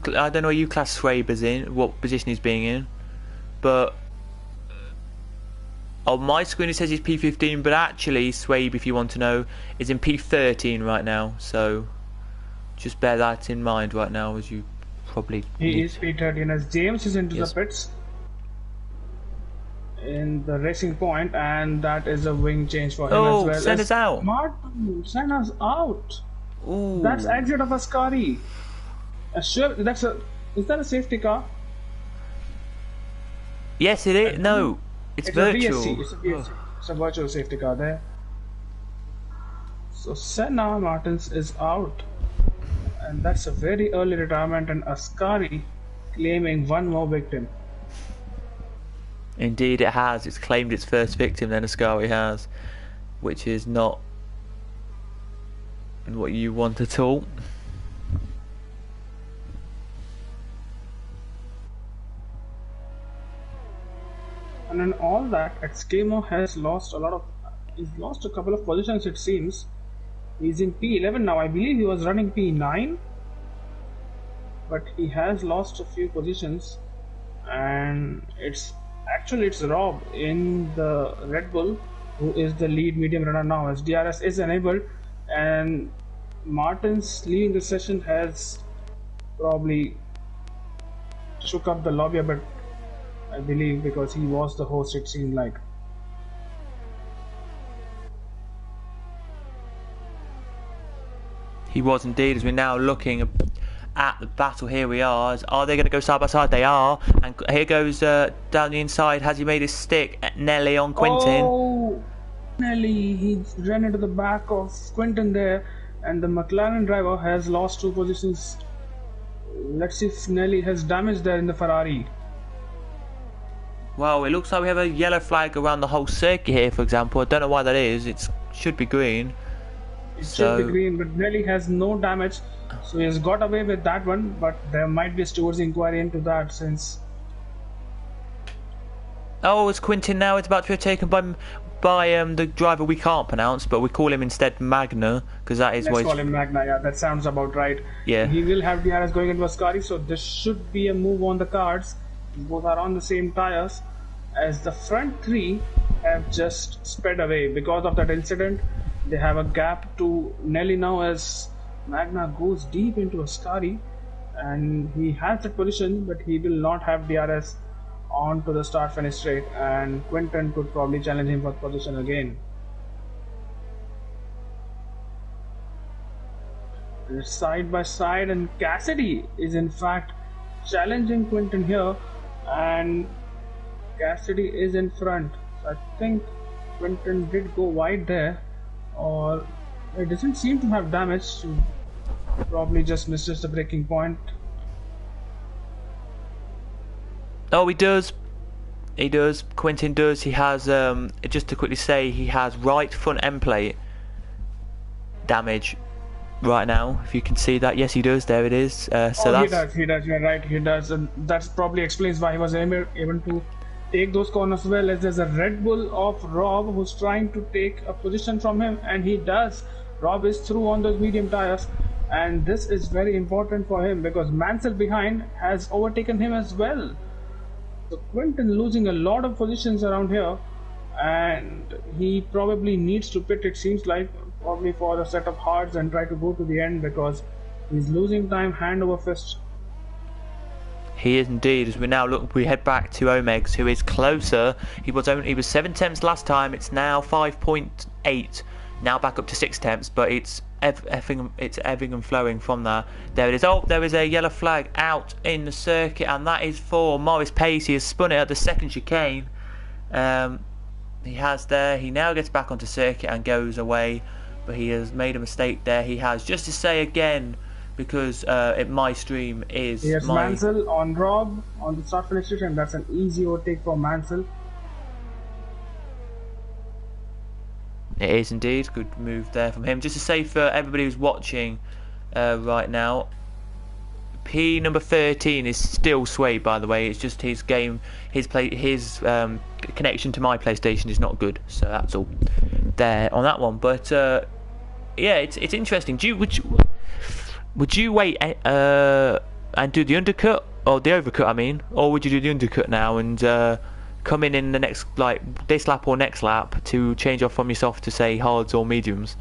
S1: class Swabe as in, what position he's being in, but on my screen it says he's P15, but actually Swabe, if you want to know, is in P13 right now. So just bear that in mind right now, as you probably
S2: he is P13 as James is into the pits in the racing point, and that is a wing change for him as well.
S1: Senna's out.
S2: Senna's out.
S1: Ooh.
S2: That's exit of Ascari. Is that a safety car?
S1: Yes, it is. No, it's virtual.
S2: A VSC. It's a VSC. It's a virtual safety car there. So Senna Martins is out, And that's a very early retirement, and Ascari claiming one more victim.
S1: Indeed, it has. It's claimed its first victim. Then Ascari has, which is not what you want at all.
S2: And in all that, Xkemo has lost he's lost a couple of positions, it seems. He's in P11 now. I believe he was running P9, but he has lost a few positions, and it's Rob in the Red Bull who is the lead medium runner now, as DRS is enabled, and Martins leaving the session has probably shook up the lobby a bit, I believe, because he was the host, it seemed like.
S1: He was indeed, as we're now looking at the battle. Here we are. Are they going to go side by side? They are. And here goes down the inside. Has he made his stick at Nelly on Quintin?
S2: Oh, Nelly, he ran into the back of Quintin there, and the McLaren driver has lost 2 positions. Let's see if Nelly has damage there in the Ferrari.
S1: Well, it looks like we have a yellow flag around the whole circuit here, for example. I don't know why that is. It should be green.
S2: It should be green, but Nelly has no damage, so he has got away with that one, but there might be a stewards inquiry into that since...
S1: Oh, it's Quintin now. It's about to be taken by the driver we can't pronounce, but we call him instead Magna, because that is
S2: Let's call him Magna, yeah, that sounds about right.
S1: Yeah.
S2: He will have DRS going into Ascari, so this should be a move on the cards. Both are on the same tires, as the front 3 have just sped away because of that incident. They have a gap to Nelly now, as Magna goes deep into Ascari, and he has that position, but he will not have DRS on to the start finish straight, and Quintin could probably challenge him for position again. They're side by side, and Cassidy is in fact challenging Quintin here, and Cassidy is in front. So I think Quintin did go wide there, or it doesn't seem to have damage, so probably just misses the braking point.
S1: Oh, he does. He does. Quintin does. He has, just to quickly say, he has right front end plate damage right now. If you can see that, yes, he does. There it is. So
S2: he does. You're right. He does, and that probably explains why he was able to take those corners well, as there's a Red Bull of Rob who's trying to take a position from him, and he does. Rob is through on those medium tires, and this is very important for him because Mansell behind has overtaken him as well. So Quintin losing a lot of positions around here, and he probably needs to pit, it seems like, probably for a set of hards and try to go to the end, because he's losing time hand over fist.
S1: He is indeed. As we now look, we head back to Omegs, who is closer. He was 7 tenths last time. It's now 5.8. Now back up to 6 tenths, but it's ebbing and flowing from that. There it is. Oh, there is a yellow flag out in the circuit, and that is for Morris Pace. He has spun it at the second chicane. He has there. He now gets back onto circuit and goes away, but he has made a mistake there. He has, just to say again, because my stream is
S2: Yes, Mansell on Rob on the start finish straight, and that's an easy overtake for Mansell.
S1: It is indeed. Good move there from him. Just to say for everybody who's watching right now, P number 13 is still swayed, by the way. It's just his game, his connection to my PlayStation is not good, so that's all there on that one. But yeah, it's interesting. Would you wait and do the undercut, or the overcut, I mean, or would you do the undercut now and come in the next, like this lap or next lap, to change off from yourself to say hards or mediums?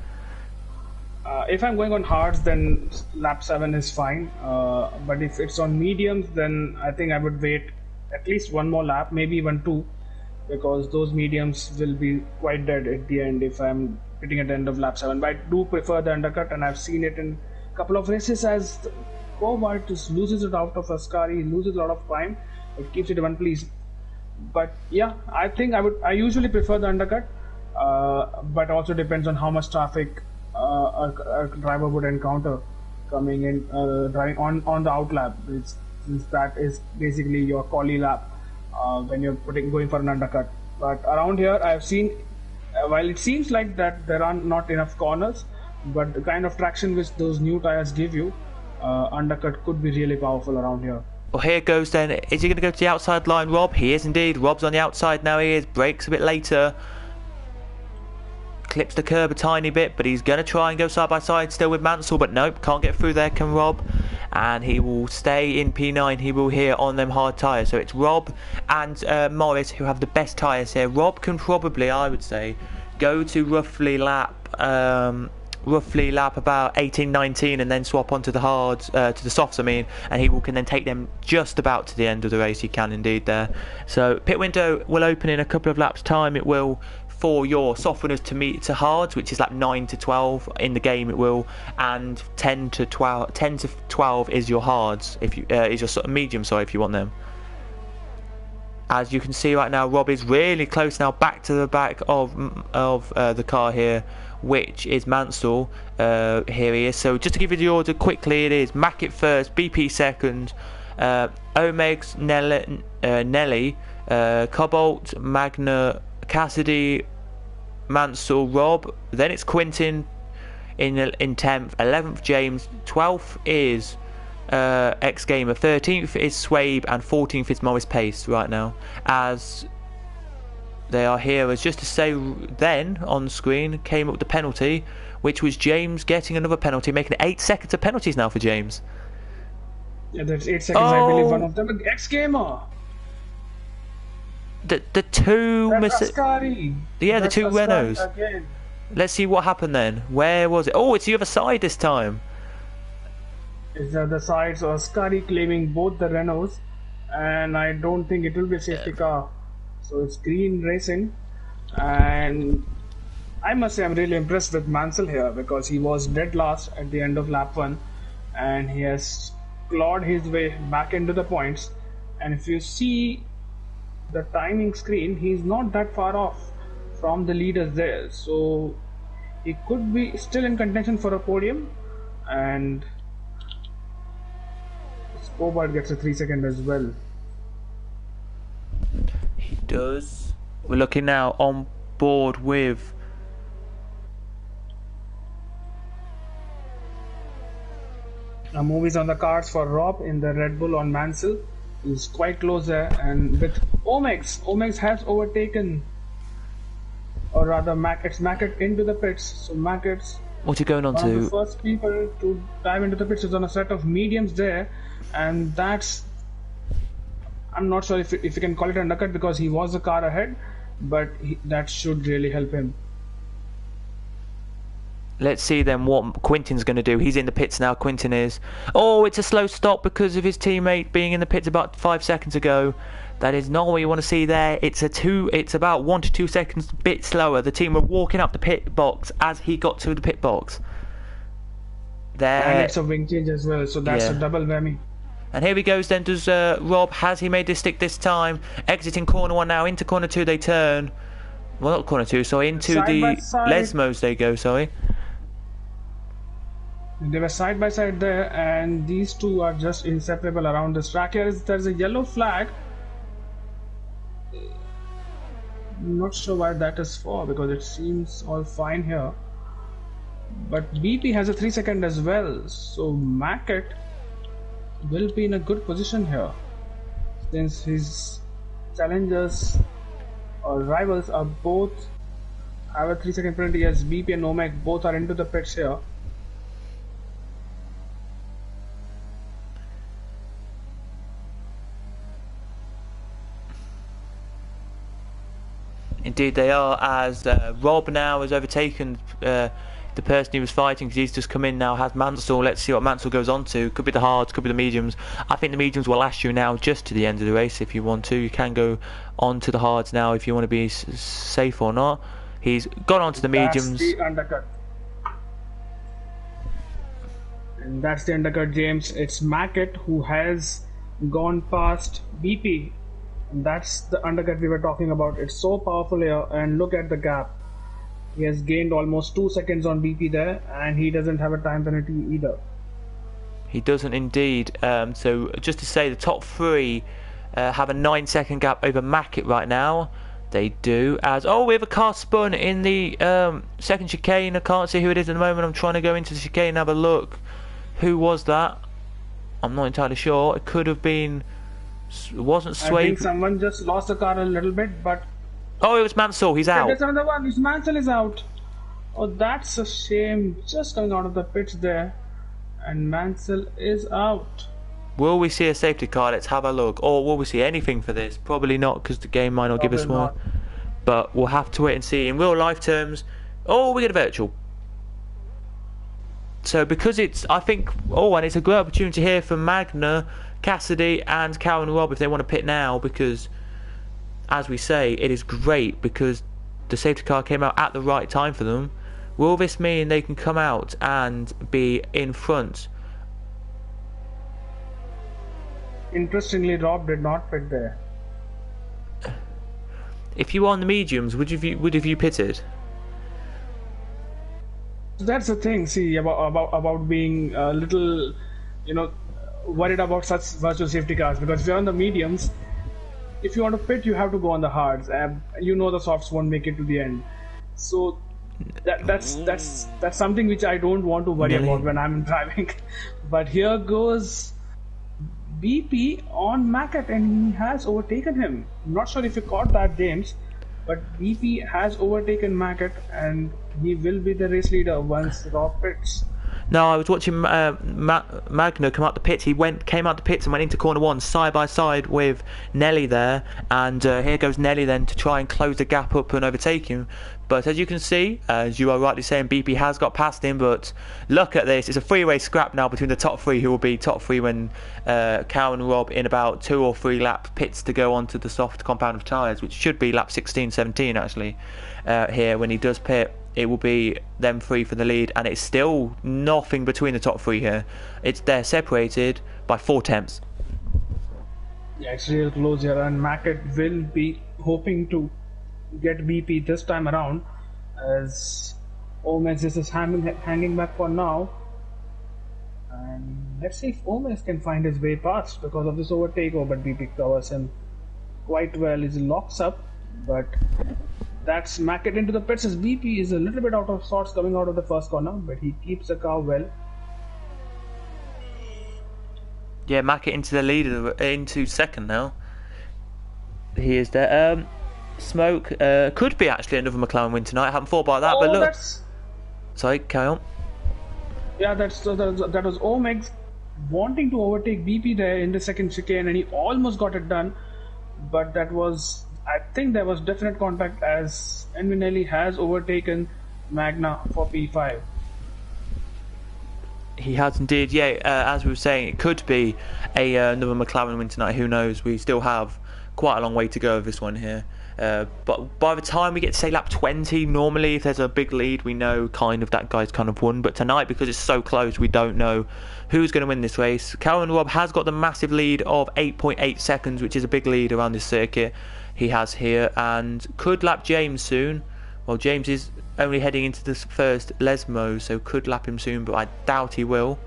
S2: If I'm going on hards, then lap 7 is fine. But if it's on mediums, then I think I would wait at least one more lap, maybe even 2, because those mediums will be quite dead at the end if I'm hitting at the end of lap 7. But I do prefer the undercut, and I've seen it in a couple of races as Cobalt just loses it out of Ascari. He loses a lot of time. It keeps it one please. But yeah, I think I usually prefer the undercut, but also depends on how much traffic a driver would encounter. coming in, driving on the out lap. Since that is basically your collie lap when you're going for an undercut. But around here, I've seen, while it seems like that there are not enough corners, but the kind of traction which those new tires give you, undercut could be really powerful around here.
S1: Well, here goes then. Is he going to go to the outside line, Rob? He is indeed. Rob's on the outside now. He is. Brakes a bit later. Clips the curb a tiny bit, but he's going to try and go side by side still with Mansell, but nope, can't get through there, can Rob. And he will stay in P9. He will here on them hard tyres. So it's Rob and Morris who have the best tyres here. Rob can probably, I would say, go to roughly lap about 18, 19 and then swap onto the hards, to the softs I mean, and he can then take them just about to the end of the race. He can indeed there. So pit window will open in a couple of laps time. It will, for your soft runners to meet to hards, which is like 9 to 12 in the game it will, and 10 to 12 is your hards, if you is your sort of medium, sorry, if you want them. As you can see right now, Rob is really close now, back to the back of the car here, which is Mansell. Here he is. So just to give you the order quickly, it is Mackett first, BP second, Omegs, Nelly, Cobalt, Magna, Cassidy, Mansell, Rob. Then it's Quintin in 10th, 11th James, 12th is X Gamer, 13th is Swabe, and 14th is Morris Pace right now, as they are here. As just to say, then on screen came up with the penalty, which was James getting another penalty, making it 8 seconds of penalties now for James.
S2: Yeah, that's 8 seconds. I believe one of them X Gamer.
S1: The two
S2: Ascari.
S1: Yeah,
S2: that's
S1: the two
S2: Ascari
S1: Renaults.
S2: again.
S1: Let's see what happened then. Where was it? Oh, it's the other side this time.
S2: It's the other side, so Ascari claiming both the Renaults, and I don't think it will be a safety car. So it's green racing, and I must say I'm really impressed with Mansell here, because he was dead last at the end of lap 1 and he has clawed his way back into the points. And if you see the timing screen, he's not that far off from the leaders there, so he could be still in contention for a podium. And Scobart gets a 3 second as well.
S1: He does. We're looking now on board with
S2: a movies on the cards for Rob in the Red Bull on Mansell. He's quite close there, and with Omegs has overtaken, or rather Mackett into the pits. So Mackett's
S1: what's he going on
S2: one
S1: to?
S2: of the first people to dive into the pits. Is on a set of mediums there, and that's, I'm not sure if you can call it an undercut, because he was the car ahead, but that should really help him.
S1: Let's see then what Quintin's going to do. He's in the pits now, Quintin is. Oh, it's a slow stop because of his teammate being in the pits about 5 seconds ago. That is not what you want to see there. It's about 1 to 2 seconds bit slower. The team were walking up the pit box as he got to the pit box. There.
S2: And it's a wing change as well, so that's a double whammy.
S1: And here he goes then. Does Rob, has he made this stick this time? Exiting corner 1 now, into corner 2 they turn. Well, not corner 2, sorry, into
S2: side
S1: the
S2: Lesmos
S1: they go, sorry.
S2: They were side by side there, and these two are just inseparable around this track. Here there's a yellow flag. I'm not sure why that is for, because it seems all fine here. But BP has a 3 second as well, so Mackett will be in a good position here, since his challengers or rivals are both have a 3 second penalty, as BP and Omeg both are into the pits here.
S1: Indeed they are, as Rob now has overtaken the person he was fighting, because he's just come in now, has Mansell. Let's see what Mansell goes on to. Could be the hards, could be the mediums. I think the mediums will last you now just to the end of the race if you want to. You can go on to the hards now if you want to be safe or not. He's gone on to the mediums.
S2: That's the undercut. And that's the undercut, James. It's Mackett who has gone past BP. And that's the undercut we were talking about. It's so powerful here, and look at the gap. He has gained almost 2 seconds on BP there, and he doesn't have a time penalty either.
S1: He doesn't indeed. So just to say, the top three have a 9-second gap over Mackett right now. They do. As we have a car spun in the second chicane. I can't see who it is at the moment. I'm trying to go into the chicane and have a look. Who was that? I'm not entirely sure. It could have been. It wasn't Sway.
S2: I think someone just lost the car a little bit, but.
S1: Oh, it was Mansell. He's out.
S2: There's another one. Mansell is out. Oh, that's a shame. Just coming out of the pits there. And Mansell is out.
S1: Will we see a safety car? Let's have a look. Or will we see anything for this? Probably not, because the game might not give us one. But we'll have to wait and see. In real life terms, we get a virtual. So because it's, I think, and it's a great opportunity here for Magna, Cassidy and Cowan and Rob if they want to pit now, because, as we say, it is great because the safety car came out at the right time for them. Will this mean they can come out and be in front?
S2: Interestingly, Rob did not pit there.
S1: If you were on the mediums, would have you pitted?
S2: That's the thing. See about being a little, worried about such virtual safety cars, because if you're on the mediums, if you want to pit, you have to go on the hards, and the softs won't make it to the end. So that's something which I don't want to worry about when I'm driving. But here goes BP on Mackett, and he has overtaken him. I'm not sure if you caught that, James, but BP has overtaken Mackett, and he will be the race leader once Rob pits.
S1: No, I was watching Magna come out the pits. He came out the pits and went into corner one side by side with Nelly there, and here goes Nelly then to try and close the gap up and overtake him. But as you can see, as you are rightly saying, BP has got past him. But look at this, it's a three-way scrap now between the top three, who will be top three when Cowan and Rob in about 2 or 3 lap pits to go onto the soft compound of tyres, which should be lap 16, 17 actually. Here when he does pit, it will be them three for the lead, and it's still nothing between the top three here. They're separated by 4 tenths.
S2: Yeah, it's real close here, and Mackett will be hoping to get BP this time around, as Omex is hanging back for now. And let's see if Omex can find his way past because of this overtake. But BP covers him quite well. He locks up, but that's Mackett into the pits, as BP is a little bit out of sorts coming out of the first corner, but he keeps the car well.
S1: Yeah, Mackett into the lead, into second now. He is there. Smoke could be actually another McLaren win tonight. I haven't thought about that, but look. Sorry, carry on.
S2: Yeah, that was Omex wanting to overtake BP there in the second chicane, and he almost got it done, but I think there was definite contact, as Envinelli has overtaken Magna for P5.
S1: He has indeed, yeah. As we were saying, it could be another McLaren win tonight. Who knows? We still have quite a long way to go of this one here. But by the time we get to say lap 20, normally if there's a big lead, we know kind of that guy's kind of won. But tonight, because it's so close, we don't know who's going to win this race. Cowan Rob has got the massive lead of 8.8 seconds, which is a big lead around this circuit. He has here, and could lap James soon. Well, James is only heading into this first Lesmo, so could lap him soon, but I doubt he will.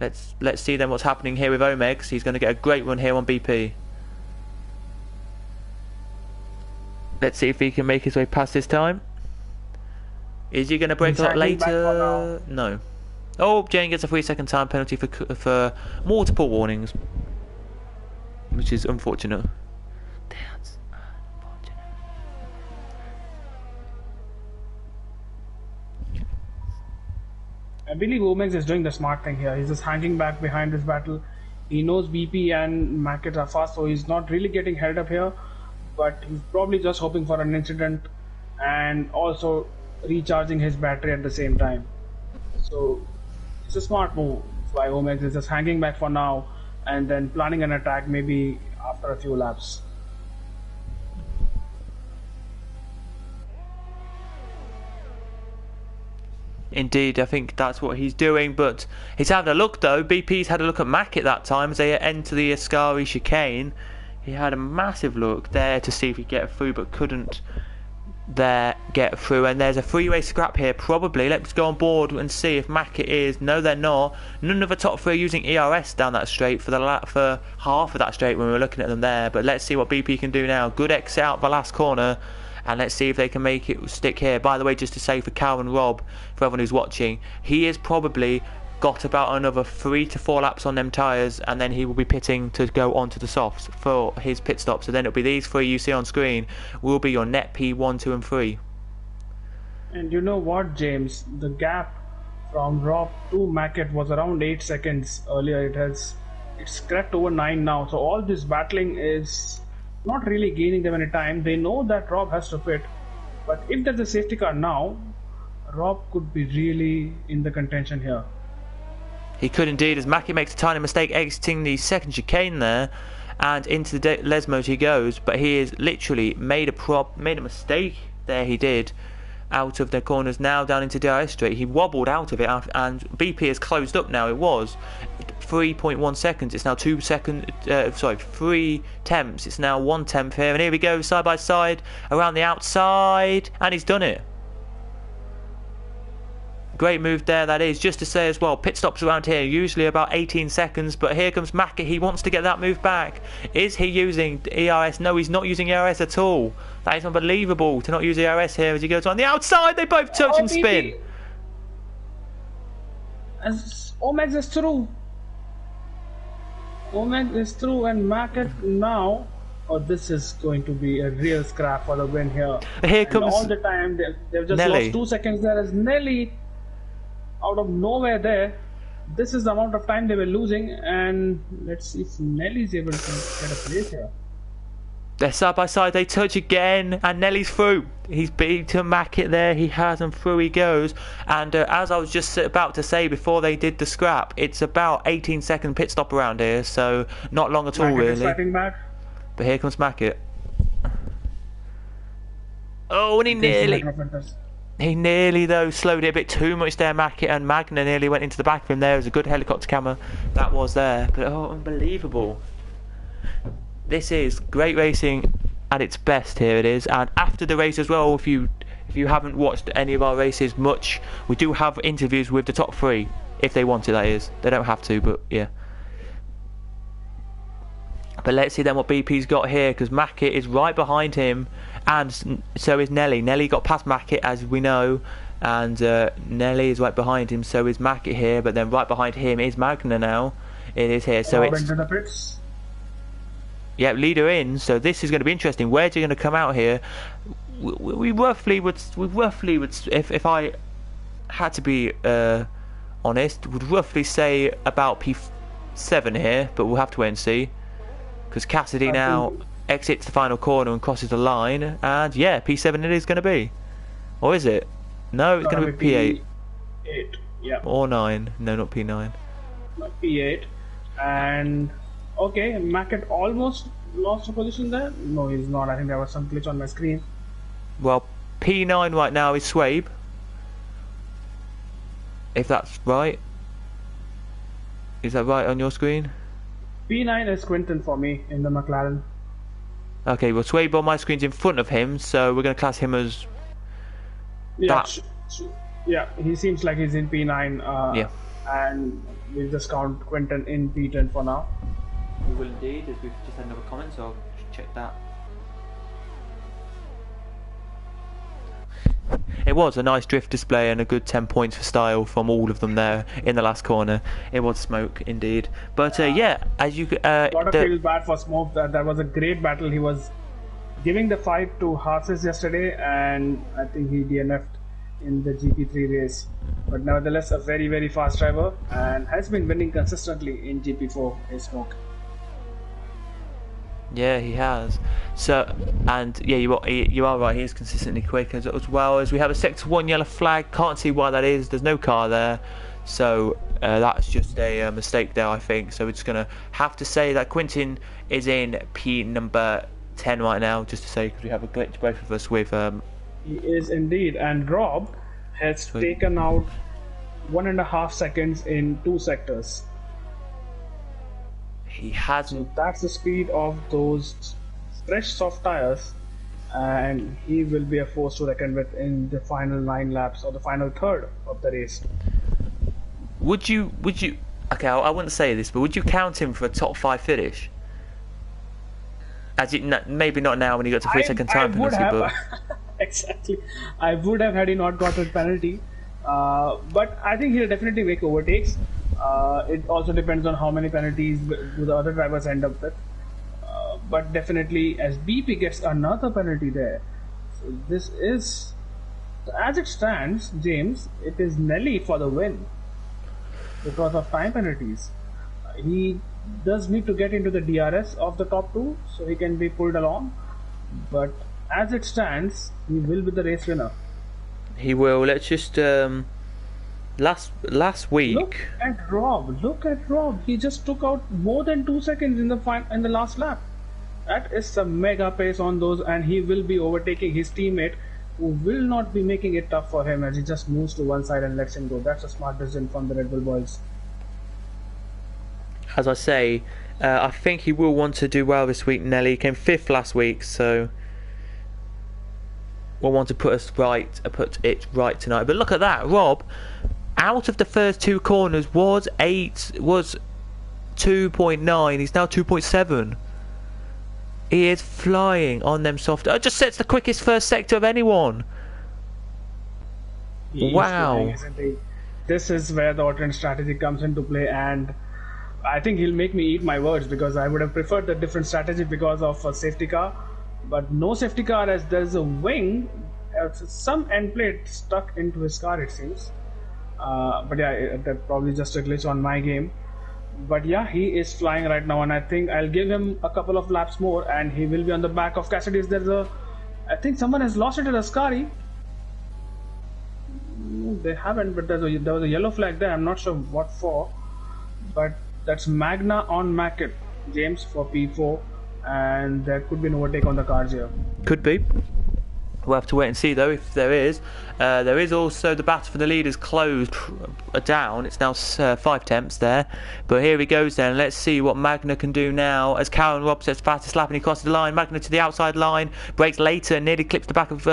S1: Let's see then what's happening here with Omex. He's going to get a great run here on BP. Let's see if he can make his way past this time. Is he going to break a lot later? No. Oh, Jane gets a 3-second time penalty for multiple warnings, which is unfortunate. That's unfortunate.
S2: I believe Omex is doing the smart thing here. He's just hanging back behind this battle. He knows BP and Mackett are fast, so he's not really getting held up here. But he's probably just hoping for an incident and also recharging his battery at the same time. So it's a smart move by Omex. Is just hanging back for now and then planning an attack maybe after a few laps.
S1: Indeed, I think that's what he's doing, but he's having a look though. BP's had a look at Mackett that time as they enter the Ascari chicane. He had a massive look there to see if he'd get through, but couldn't there get through, and there's a three-way scrap here probably. Let's go on board and see if Mackett is. No, they're not. None of the top three are using ERS down that straight for half of that straight when we were looking at them there, but let's see what BP can do now. Good exit out the last corner, and let's see if they can make it stick here. By the way, just to say for Cal and Rob, for everyone who's watching, he is probably got about another 3 to 4 laps on them tyres, and then he will be pitting to go onto the softs for his pit stop. So then it'll be these three you see on screen will be your net P1, 2 and 3.
S2: And you know what, James? The gap from Rob to Mackett was around 8 seconds earlier. It's crept over 9 now. So all this battling is not really gaining them any time. They know that Rob has to pit, but if there's a safety car now, Rob could be really in the contention here.
S1: He could indeed, as Mackey makes a tiny mistake exiting the second chicane there, and into the Lesmos he goes, but he has literally made a mistake there. He did out of the corners now down into DRS straight. He wobbled out of it, and BP has closed up now. It was 3.1 seconds. It's now 3 tenths. It's now 1 tenth here, and here we go side by side around the outside, and he's done it. Great move there, that is. Just to say as well, pit stops around here usually about 18 seconds, but here comes Mackett. He wants to get that move back. Is he using ERS? No, he's not using ERS at all. That is unbelievable to not use ERS here as he goes on the outside. They both touch and spin.
S2: As Omex is through. Omex is through, and Mackett now. Oh, this is going to be a real scrap for the win here.
S1: Here comes
S2: all the time they've just
S1: Nelly.
S2: lost 2 seconds there as Nelly out of nowhere there. This is the amount of time they were losing, and let's see if Nelly's able to get a place here.
S1: They're side by side, they touch again, and Nelly's through. He's beaten Mackett there, he has, and through he goes. And as I was just about to say before they did the scrap, it's about 18-second pit stop around here, so not long at all
S2: Mackett
S1: really.
S2: is fighting back.
S1: But here comes Mackett. Oh, and he nearly though slowed it a bit too much there, Mackett, and Magna nearly went into the back of him there. It was a good helicopter camera that was there, but oh, unbelievable. This is great racing at its best, here it is. And after the race as well, if you haven't watched any of our races much, we do have interviews with the top three, if they want it, that is. They don't have to, but yeah. But let's see then what BP's got here, because Mackett is right behind him, and so is Nelly. Nelly got past Mackett, as we know, and Nelly is right behind him, so is Mackett here, but then right behind him is Magna now. It is here, so it's...
S2: into the pits.
S1: Yeah, leader in, so this is going to be interesting. Where's he going to come out here? We roughly would, if I had to be honest, would roughly say about P7 here, but we'll have to wait and see. Because Cassidy now exits the final corner and crosses the line, and yeah, P7 it is going to be. Or is it? No, it's going to be P8.
S2: 8, yeah.
S1: Or 9. No, not P9.
S2: Not P8. And okay, Mackett almost lost a position there. No, he's not. I think there was some glitch on my screen.
S1: Well, P9 right now is Swabe. If that's right. Is that right on your screen?
S2: P9 is Quinton for me in the McLaren.
S1: Okay, well, Swabe on my screen's in front of him, so we're going to class him as...
S2: Yeah, yeah, he seems like he's in P9.
S1: Yeah.
S2: And we'll just count Quinton in P10 for now.
S1: We will indeed, as we've just had another comment, so I'll check that. It was a nice drift display and a good 10 points for style from all of them there in the last corner. It was smoke indeed, but yeah, as you
S2: gotta feel bad for Smoke. That was a great battle. He was giving the fight to Haas yesterday, and I think he DNF'd in the GP3 race, but nevertheless a very, very fast driver and has been winning consistently in GP4 is Smoke.
S1: Yeah, he has. So, and yeah, you are right. He is consistently quick as well. As we have a sector 1 yellow flag. Can't see why that is. There's no car there, so that's just a mistake there, I think. So we're just gonna have to say that Quinton is in P number 10 right now, just to say, because we have a glitch both of us with.
S2: He is indeed, and Rob has taken out 1.5 seconds in 2 sectors.
S1: He hasn't.
S2: So that's the speed of those fresh soft tires and he will be a force to reckon with in the final 9 laps or the final third of the race.
S1: Would you? Okay, I wouldn't say this, but would you count him for a top 5 finish? As it maybe not now when he got to 3 second
S2: I
S1: time
S2: would
S1: penalty,
S2: have
S1: but
S2: exactly. I would have had he not got that penalty. But I think he'll definitely make overtakes. It also depends on how many penalties do the other drivers end up with. But definitely, as BP gets another penalty there, so this is, as it stands, James, it is Nelly for the win because of time penalties. He does need to get into the DRS of the top two so he can be pulled along, but as it stands, he will be the race winner.
S1: he will. Let's just last week.
S2: Look at Rob. Look at Rob. He just took out more than 2 seconds in the last lap. That is some mega pace on those, and he will be overtaking his teammate, who will not be making it tough for him as he just moves to one side and lets him go. That's a smart decision from the Red Bull boys.
S1: As I say, I think he will want to do well this week. Nelly came 5th last week, so we'll want to put it right tonight. But look at that, Rob. Out of the first 2 corners was 2.9. He's now 2.7. He is flying on them soft. It just sets the quickest first sector of anyone. Wow.
S2: This is where the alternate strategy comes into play, and I think he'll make me eat my words because I would have preferred the different strategy because of a safety car, but no safety car as there's a wing, some end plate stuck into his car it seems. But yeah, that's probably just a glitch on my game. But yeah, he is flying right now, and I think I'll give him a couple of laps more and he will be on the back of Cassidy's. I think someone has lost it at Ascari. They haven't, but there was a yellow flag there. I'm not sure what for, but that's Magna on Mackett, James, for P4, and there could be an overtake on the cars here.
S1: Could be. We'll have to wait and see though if there is. There is also the battle for the leaders closed down. It's now 5 temps there. But here he goes then. Let's see what Magna can do now. As Karen Robb sets fastest lap and he crosses the line. Magna to the outside line. Brakes later. Nearly clips the back of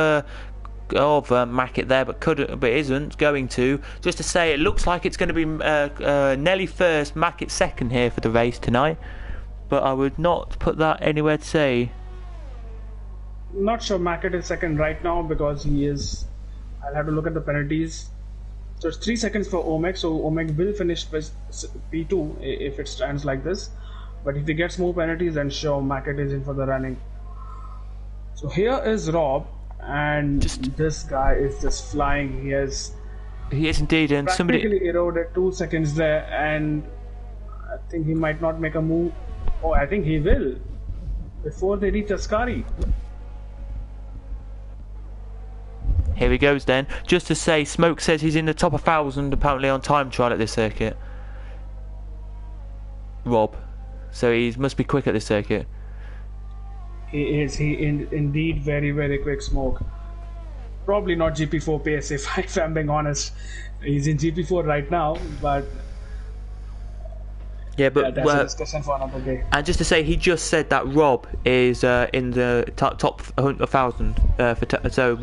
S1: Mackett there, but isn't going to. Just to say, it looks like it's going to be Nelly first, Mackett second here for the race tonight. But I would not put that anywhere to say.
S2: Not sure Mackett is second right now because he is. I'll have to look at the penalties. So it's 3 seconds for Omek, so Omek will finish P2 if it stands like this. But if he gets more penalties, then sure, Mackett is in for the running. So here is Rob, and this guy is just flying. He is
S1: indeed, and
S2: practically eroded 2 seconds there, and I think he might not make a move. Oh, I think he will before they reach Ascari.
S1: Here he goes then. Just to say, Smoke says he's in the top 1,000 apparently on time trial at this circuit. Rob. So he must be quick at this circuit.
S2: He is. Indeed very, very quick, Smoke. Probably not GP4 pace if I'm being honest. He's in GP4 right now, but
S1: yeah, but
S2: that's a discussion for another day.
S1: And just to say, he just said that Rob is in the top 1,000. So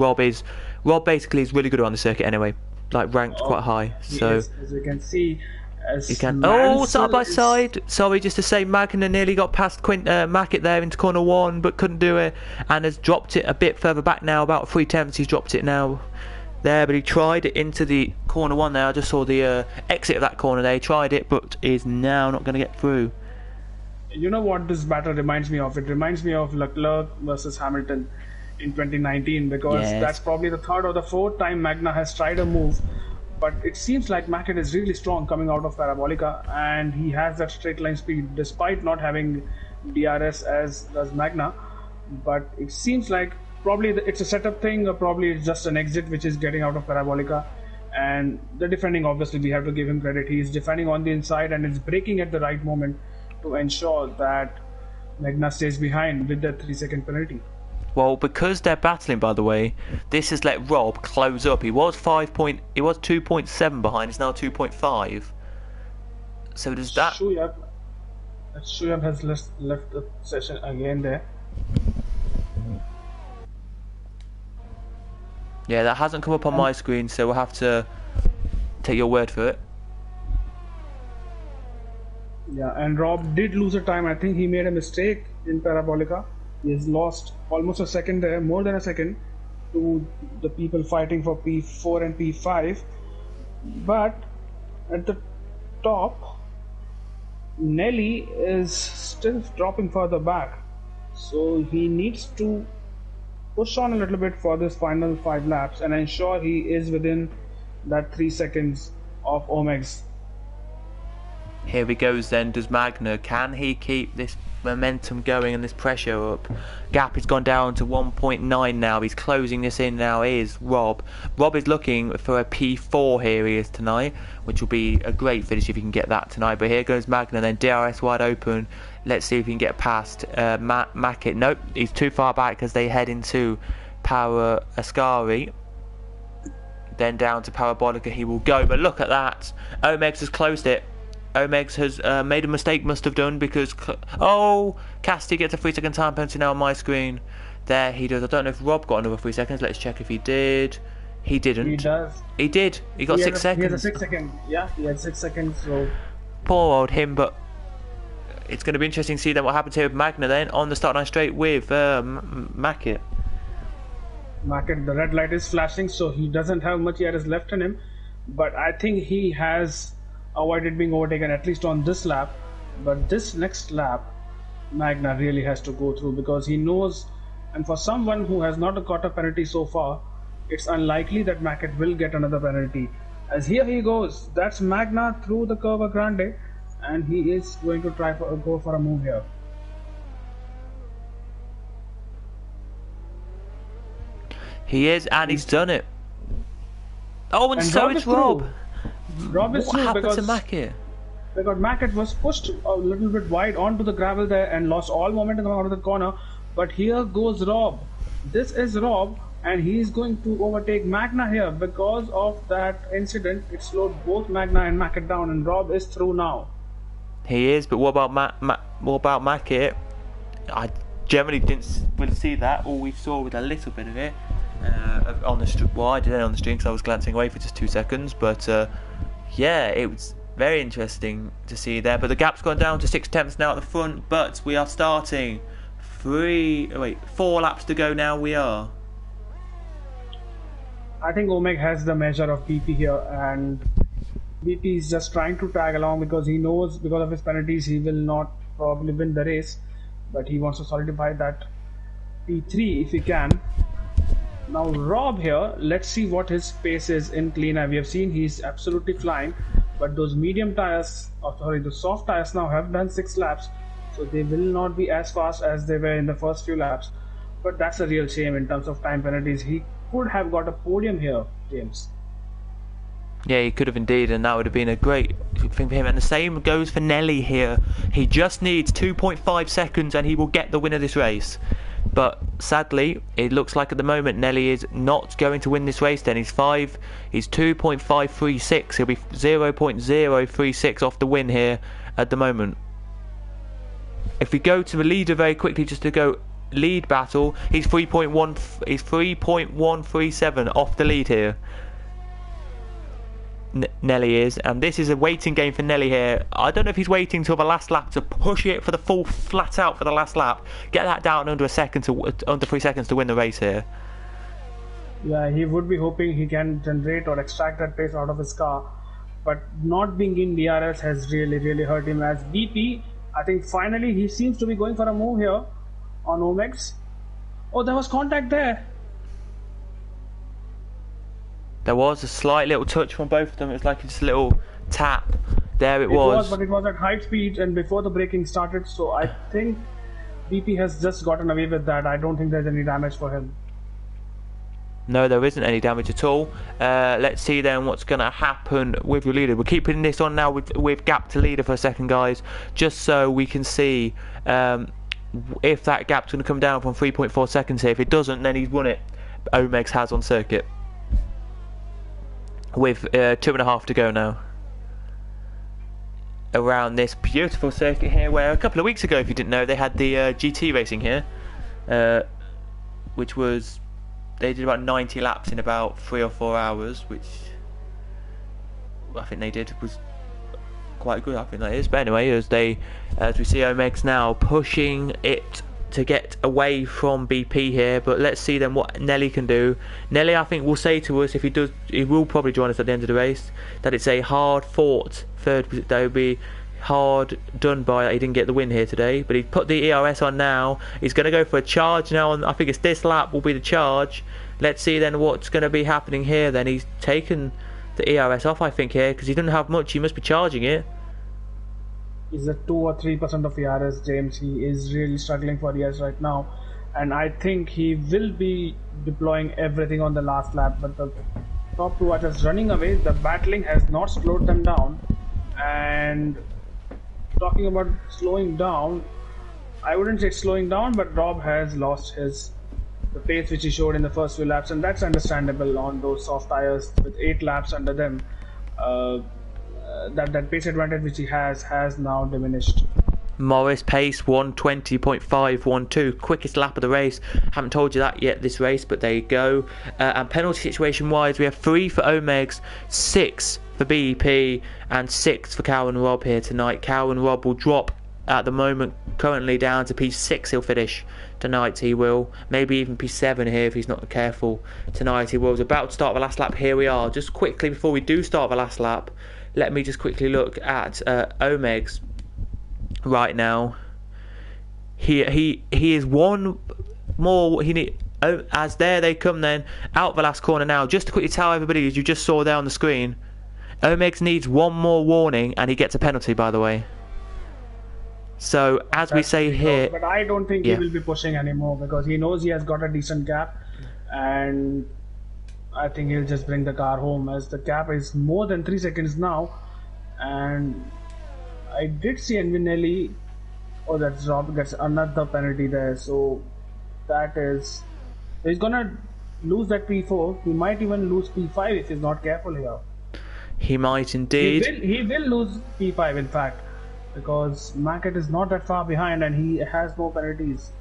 S1: Rob basically is really good on the circuit anyway, like ranked quite high. So
S2: as you can see,
S1: side by side. Sorry, just to say, Magna nearly got past Mackett there into corner 1, but couldn't do it, and has dropped it a bit further back now. About 3 attempts, he's dropped it now. There, but he tried it into the corner 1 there. I just saw the exit of that corner there. He tried it, but is now not going to get through.
S2: You know what this battle reminds me of? It reminds me of Leclerc versus Hamilton in 2019, because that's probably the 3rd or the 4th time Magna has tried a move, but it seems like Mackett is really strong coming out of Parabolica, and he has that straight line speed despite not having DRS as does Magna. But it seems like probably it's a setup thing, or probably it's just an exit which is getting out of Parabolica. And the defending, obviously we have to give him credit. He is defending on the inside and is braking at the right moment to ensure that Magna stays behind with that 3-second penalty.
S1: Well, because they're battling, by the way, this has let Rob close up. He was 2.7 behind. He's now 2.5. So does that?
S2: Shuyab has left the session again there.
S1: Yeah, that hasn't come up on
S2: And
S1: my screen, so we'll have to take your word for it.
S2: yeah, and Rob did lose a time. I think he made a mistake in Parabolica. He has lost almost a second there, more than a second, to the people fighting for P4 and P5. But at the top, Nelly is still dropping further back. So he needs to push on a little bit for this final 5 laps and ensure he is within that 3 seconds of Omeg's.
S1: Here he goes then, does Magna. Can he keep this momentum going and this pressure up? Gap has gone down to 1.9 now. He's closing this in now, is Rob. Rob is looking for a P4 here he is tonight, which will be a great finish if he can get that tonight. But here goes Magna, then DRS wide open. Let's see if he can get past Mackett. Nope, he's too far back as they head into Power Ascari. Then down to Parabolica he will go. But look at that. Omegs has closed it. Omegs has made a mistake, must have done, because oh, Casti gets a 3-second time penalty now on my screen. There he does. I don't know if Rob got another 3 seconds. Let's check if he did. He didn't.
S2: He does.
S1: He did. He got 6 seconds.
S2: He had a 6 second. Yeah, he had 6 seconds. So
S1: poor old him. But it's going to be interesting to see then what happens here with Magna then on the start line straight with Mackett.
S2: Mackett, the red light is flashing, so he doesn't have much ERS left in him. But I think he has avoided being overtaken at least on this lap. But this next lap, Magna really has to go through, because he knows, and for someone who has not got a penalty so far, it's unlikely that Mackett will get another penalty. As here he goes, that's Magna through the Curva Grande, and he is going to go for a move here.
S1: He is, and he's done it. Oh, and so
S2: Rob
S1: it's Rob.
S2: Rob is
S1: What
S2: through
S1: happened
S2: because
S1: to Mackett?
S2: Mackett was pushed a little bit wide onto the gravel there and lost all momentum out of the corner. But here goes Rob. This is Rob, and he is going to overtake Magna here. Because of that incident, it slowed both Magna and Mackett down, and Rob is through now.
S1: He is, but what about what about Mackett? I generally didn't really see that. All we saw was a little bit of it on the stream. Well, I did it on the stream because I was glancing away for just 2 seconds. But yeah, it was very interesting to see there. But the gap's gone down to 6 tenths now at the front. But we are starting 4 laps to go now. We are.
S2: I think Omeg has the measure of BP here, and BP is just trying to tag along because he knows, because of his penalties, he will not probably win the race, but he wants to solidify that P3 if he can. Now Rob here, let's see what his pace is in clean air. We have seen he's absolutely flying, but those medium tires, the soft tires now have done 6 laps, so they will not be as fast as they were in the first few laps. But that's a real shame in terms of time penalties. He could have got a podium here, James.
S1: Yeah, he could have indeed, and that would have been a great thing for him. And the same goes for Nelly here. He just needs 2.5 seconds and he will get the win of this race. But sadly, it looks like at the moment Nelly is not going to win this race then. He's 2.536. He'll be 0.036 off the win here at the moment. If we go to the leader very quickly, just to go lead battle, he's 3.137 off the lead here. Nelly is, and this is a waiting game for Nelly here. I don't know if he's waiting till the last lap to push it for the full flat out for the last lap, get that down under 3 seconds to win the race here.
S2: Yeah, he would be hoping he can generate or extract that pace out of his car, but not being in DRS has really hurt him. As BP, I think finally he seems to be going for a move here on Omegs. Oh, there was contact there.
S1: There was a slight little touch from both of them. It was like just a little tap. There it was.
S2: But it was at high speed and before the braking started. So I think BP has just gotten away with that. I don't think there's any damage for him.
S1: No, there isn't any damage at all. Let's see then what's going to happen with your leader. We're keeping this on now with gap to leader for a second, guys, just so we can see if that gap's going to come down from 3.4 seconds here. If it doesn't, then he's won it. Omegs has on circuit. With 2.5 to go now around this beautiful circuit here, where a couple of weeks ago, if you didn't know, they had the GT racing here, which was they did about 90 laps in about 3 or 4 hours, which I think they did was quite good. I think that is. But anyway, as we see Omegs now pushing it to get away from BP here, but let's see then what Nelly can do. Nelly, I think, will say to us, if he does, he will probably join us at the end of the race, that it's a hard fought third. That would be hard done by that he didn't get the win here today, but he put the ERS on now. He's going to go for a charge now, and I think it's this lap will be the charge. Let's see then what's going to be happening here. Then he's taken the ERS off, I think, here, because he doesn't have much. He must be charging it.
S2: He's at 2 or 3% of ERS, James. He is really struggling for ERS right now, and I think he will be deploying everything on the last lap. But the top two are just running away. The battling has not slowed them down. And talking about slowing down, I wouldn't say it's slowing down, but Rob has lost the pace which he showed in the first few laps, and that's understandable on those soft tires with 8 laps under them. That pace advantage which he has now diminished.
S1: Morris pace 1:20.512, quickest lap of the race. Haven't told you that yet this race, but there you go. And penalty situation wise, we have 3 for Omegs, 6 for BEP, and 6 for Cow and Rob here tonight. Cow and Rob will drop at the moment, currently down to P6. He'll finish tonight, he will. Maybe even P7 here if he's not careful. Tonight he will. He's about to start the last lap. Here we are. Just quickly before we do start the last lap, let me just quickly look at Omegs right now. He is one more. As there they come then out the last corner now. Just to quickly tell everybody, as you just saw there on the screen, Omegs needs one more warning and he gets a penalty, by the way. So as we say here,
S2: but I don't think he will be pushing anymore, because he knows he has got a decent gap, and I think he'll just bring the car home, as the gap is more than 3 seconds now. And I did see Envinelli. Oh, that's Rob gets another penalty there. So that is, he's gonna lose that P4. He might even lose P5 if he's not careful here.
S1: He might indeed.
S2: He will lose P5 in fact, because Mackett is not that far behind and he has no penalties.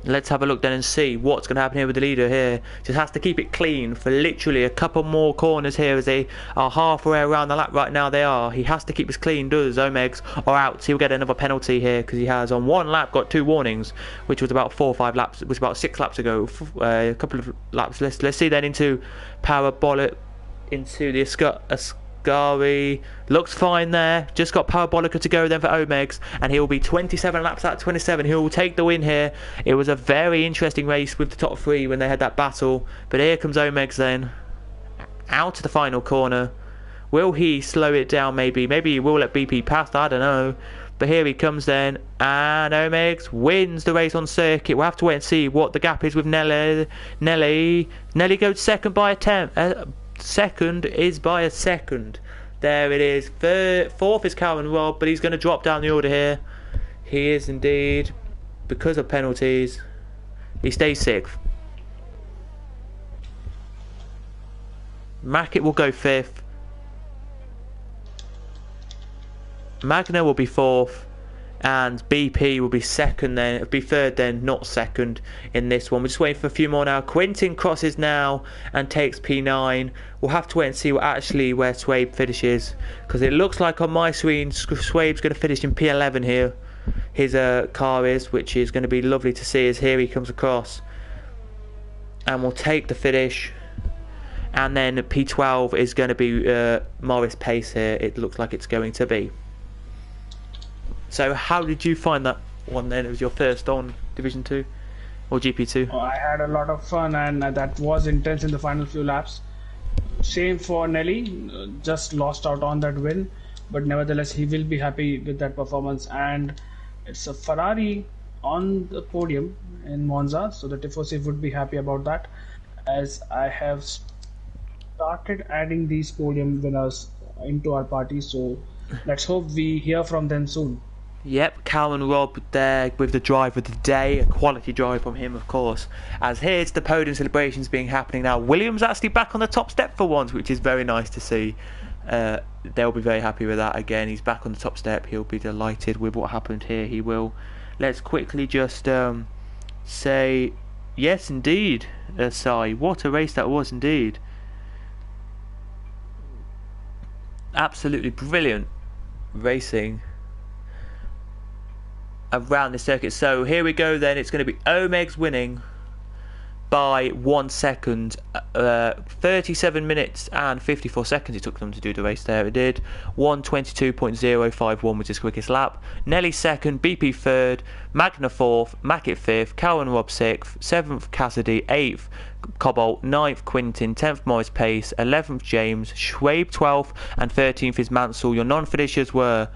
S1: Let's have a look then and see what's going to happen here with the leader here. Just has to keep it clean for literally a couple more corners here, as they are halfway around the lap right now. They are. He has to keep this clean, does Omegs, or else he'll get another penalty here, because he has on one lap got 2 warnings, which was about 4 or 5 laps. It was about 6 laps ago. A couple of laps. Let's see then into Parabolic, into the Ascari. Looks fine there. Just got Parabolica to go then for Omegs, and he'll be 27 laps out of 27. He'll take the win here. It was a very interesting race with the top 3 when they had that battle. But here comes Omegs then, out of the final corner. Will he slow it down? Maybe he will let BP past. I don't know. But here he comes then, and Omegs wins the race on circuit. We'll have to wait and see what the gap is with Nelly. Nelly goes second by a 10th. Second is by a second. There it is. Fourth is Calvin Robb, but he's going to drop down the order here. He is indeed, because of penalties. He stays 6th. Mackett will go 5th. Magna will be 4th. And BP will be 2nd then. It'll be 3rd then, not 2nd in this one. We're just waiting for a few more now. Quintin crosses now and takes P9. We'll have to wait and see where Swabe finishes, because it looks like on my screen Swabe's going to finish in P11 here. His car is, which is going to be lovely to see, as here he comes across. And we'll take the finish. And then P12 is going to be Morris Pace here. It looks like it's going to be. So how did you find that one then? It was your first on Division 2 or GP2?
S2: Oh, I had a lot of fun, and that was intense in the final few laps. Shame for Nelly, just lost out on that win, but nevertheless he will be happy with that performance. And it's a Ferrari on the podium in Monza, so the Tifosi would be happy about that, as I have started adding these podium winners into our party, so let's hope we hear from them soon.
S1: Yep, Cal and Rob there with the drive of the day, a quality drive from him, of course. As here's the podium celebrations being happening now. Williams actually back on the top step for once, which is very nice to see. They'll be very happy with that. Again, he's back on the top step. He'll be delighted with what happened here. He will. Let's quickly just say Yes, indeed, Sai. What a race that was, indeed. Absolutely brilliant racing around the circuit. So here we go then. It's going to be Omegs winning by 1 second. 37 minutes and 54 seconds it took them to do the race there. It did. 1:22.051 was his quickest lap. Nelly second, BP third, Magna fourth, Mackett fifth, Cowan Rob sixth, seventh Cassidy, eighth Cobalt, ninth Quintin, 10th Morris Pace, 11th James, Schwabe 12th, and 13th is Mansell. Your non-finishers were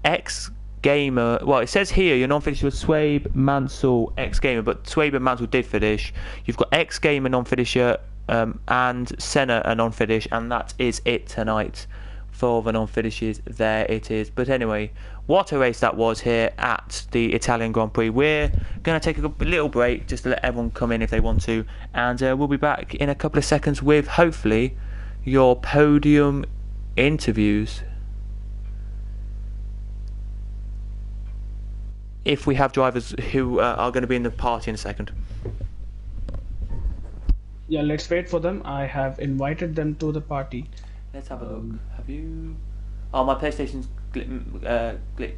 S1: X Gamer. Well, it says here your non-finishers were Swabe, Mansell, X Gamer, but Swabe and Mansell did finish. You've got X Gamer non-finisher and Senna a non-finish, and that is it tonight for the non-finishes. There it is. But anyway, what a race that was here at the Italian Grand Prix. We're going to take a little break just to let everyone come in if they want to, and we'll be back in a couple of seconds with hopefully your podium interviews. If we have drivers who are going to be in the party in a second.
S2: Yeah, let's wait for them. I have invited them to the party.
S1: Let's have a look. Have you? Oh, my PlayStation's glitch.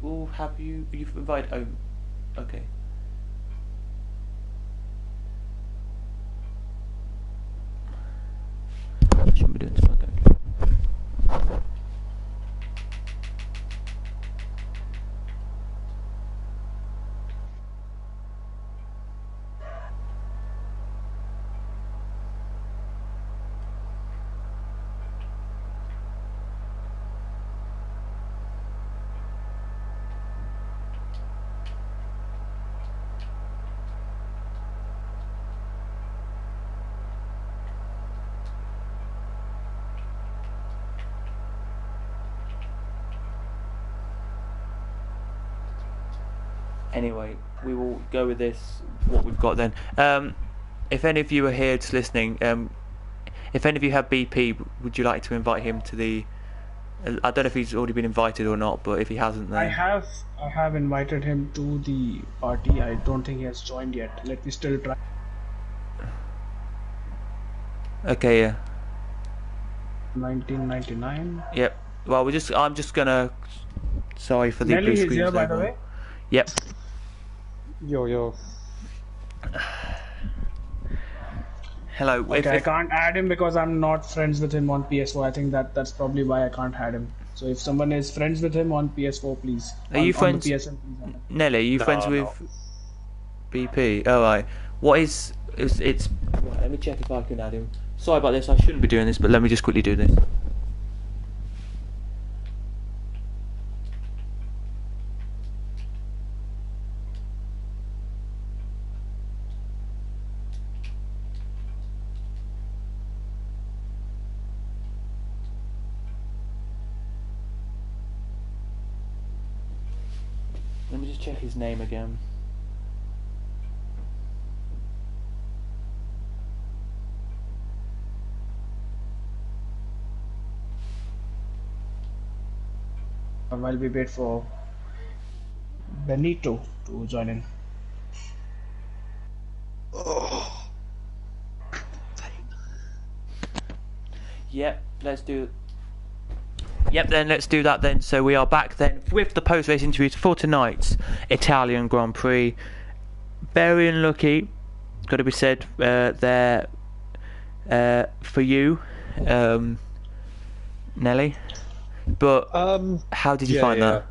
S1: Oh, have you? You've invited. Oh, okay. I shouldn't be doing this. Okay. Anyway, we will go with this. What we've got then. If any of you are here just listening, if any of you have BP, would you like to invite him to the? I don't know if he's already been invited or not, but if he hasn't, then
S2: I have invited him to the party. I don't think he has joined yet. Let me still try.
S1: Okay, yeah.
S2: 1999.
S1: Yep. Well, I'm just gonna. Sorry for the
S2: Nelly
S1: blue
S2: is
S1: screen.
S2: here, by the way.
S1: Yep.
S3: Yo.
S1: Hello.
S2: Okay, I can't add him because I'm not friends with him on PS4. I think that's probably why I can't add him. So if someone is friends with him on PS4, please.
S1: Are you friends?
S2: On the PSN, please.
S1: Nelly, are you friends with BP? Oh, right. What is it's? Right, let me check if I can add him. Sorry about this. I shouldn't be doing this, but let me just quickly do this. Let me just check his name again.
S2: While we wait for Benito to join in.
S3: Oh.
S1: Yep, let's do. Yep, then let's do that then. So we are back then with the post-race interviews for tonight's Italian Grand Prix. Very unlucky, got to be said, there for you, Nelly. But how did you find that?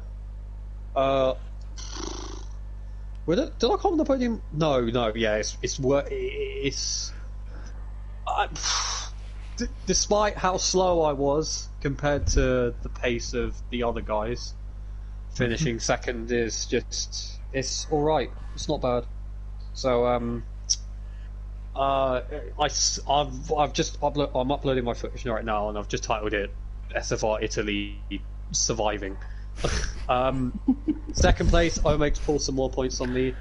S3: Did I come on the podium? No, yeah, despite how slow I was compared to the pace of the other guys, finishing second is it's all right. It's not bad. So I'm uploading my footage right now, and I've just titled it SFR Italy Surviving. Second place, Omegs pulled some more points on me.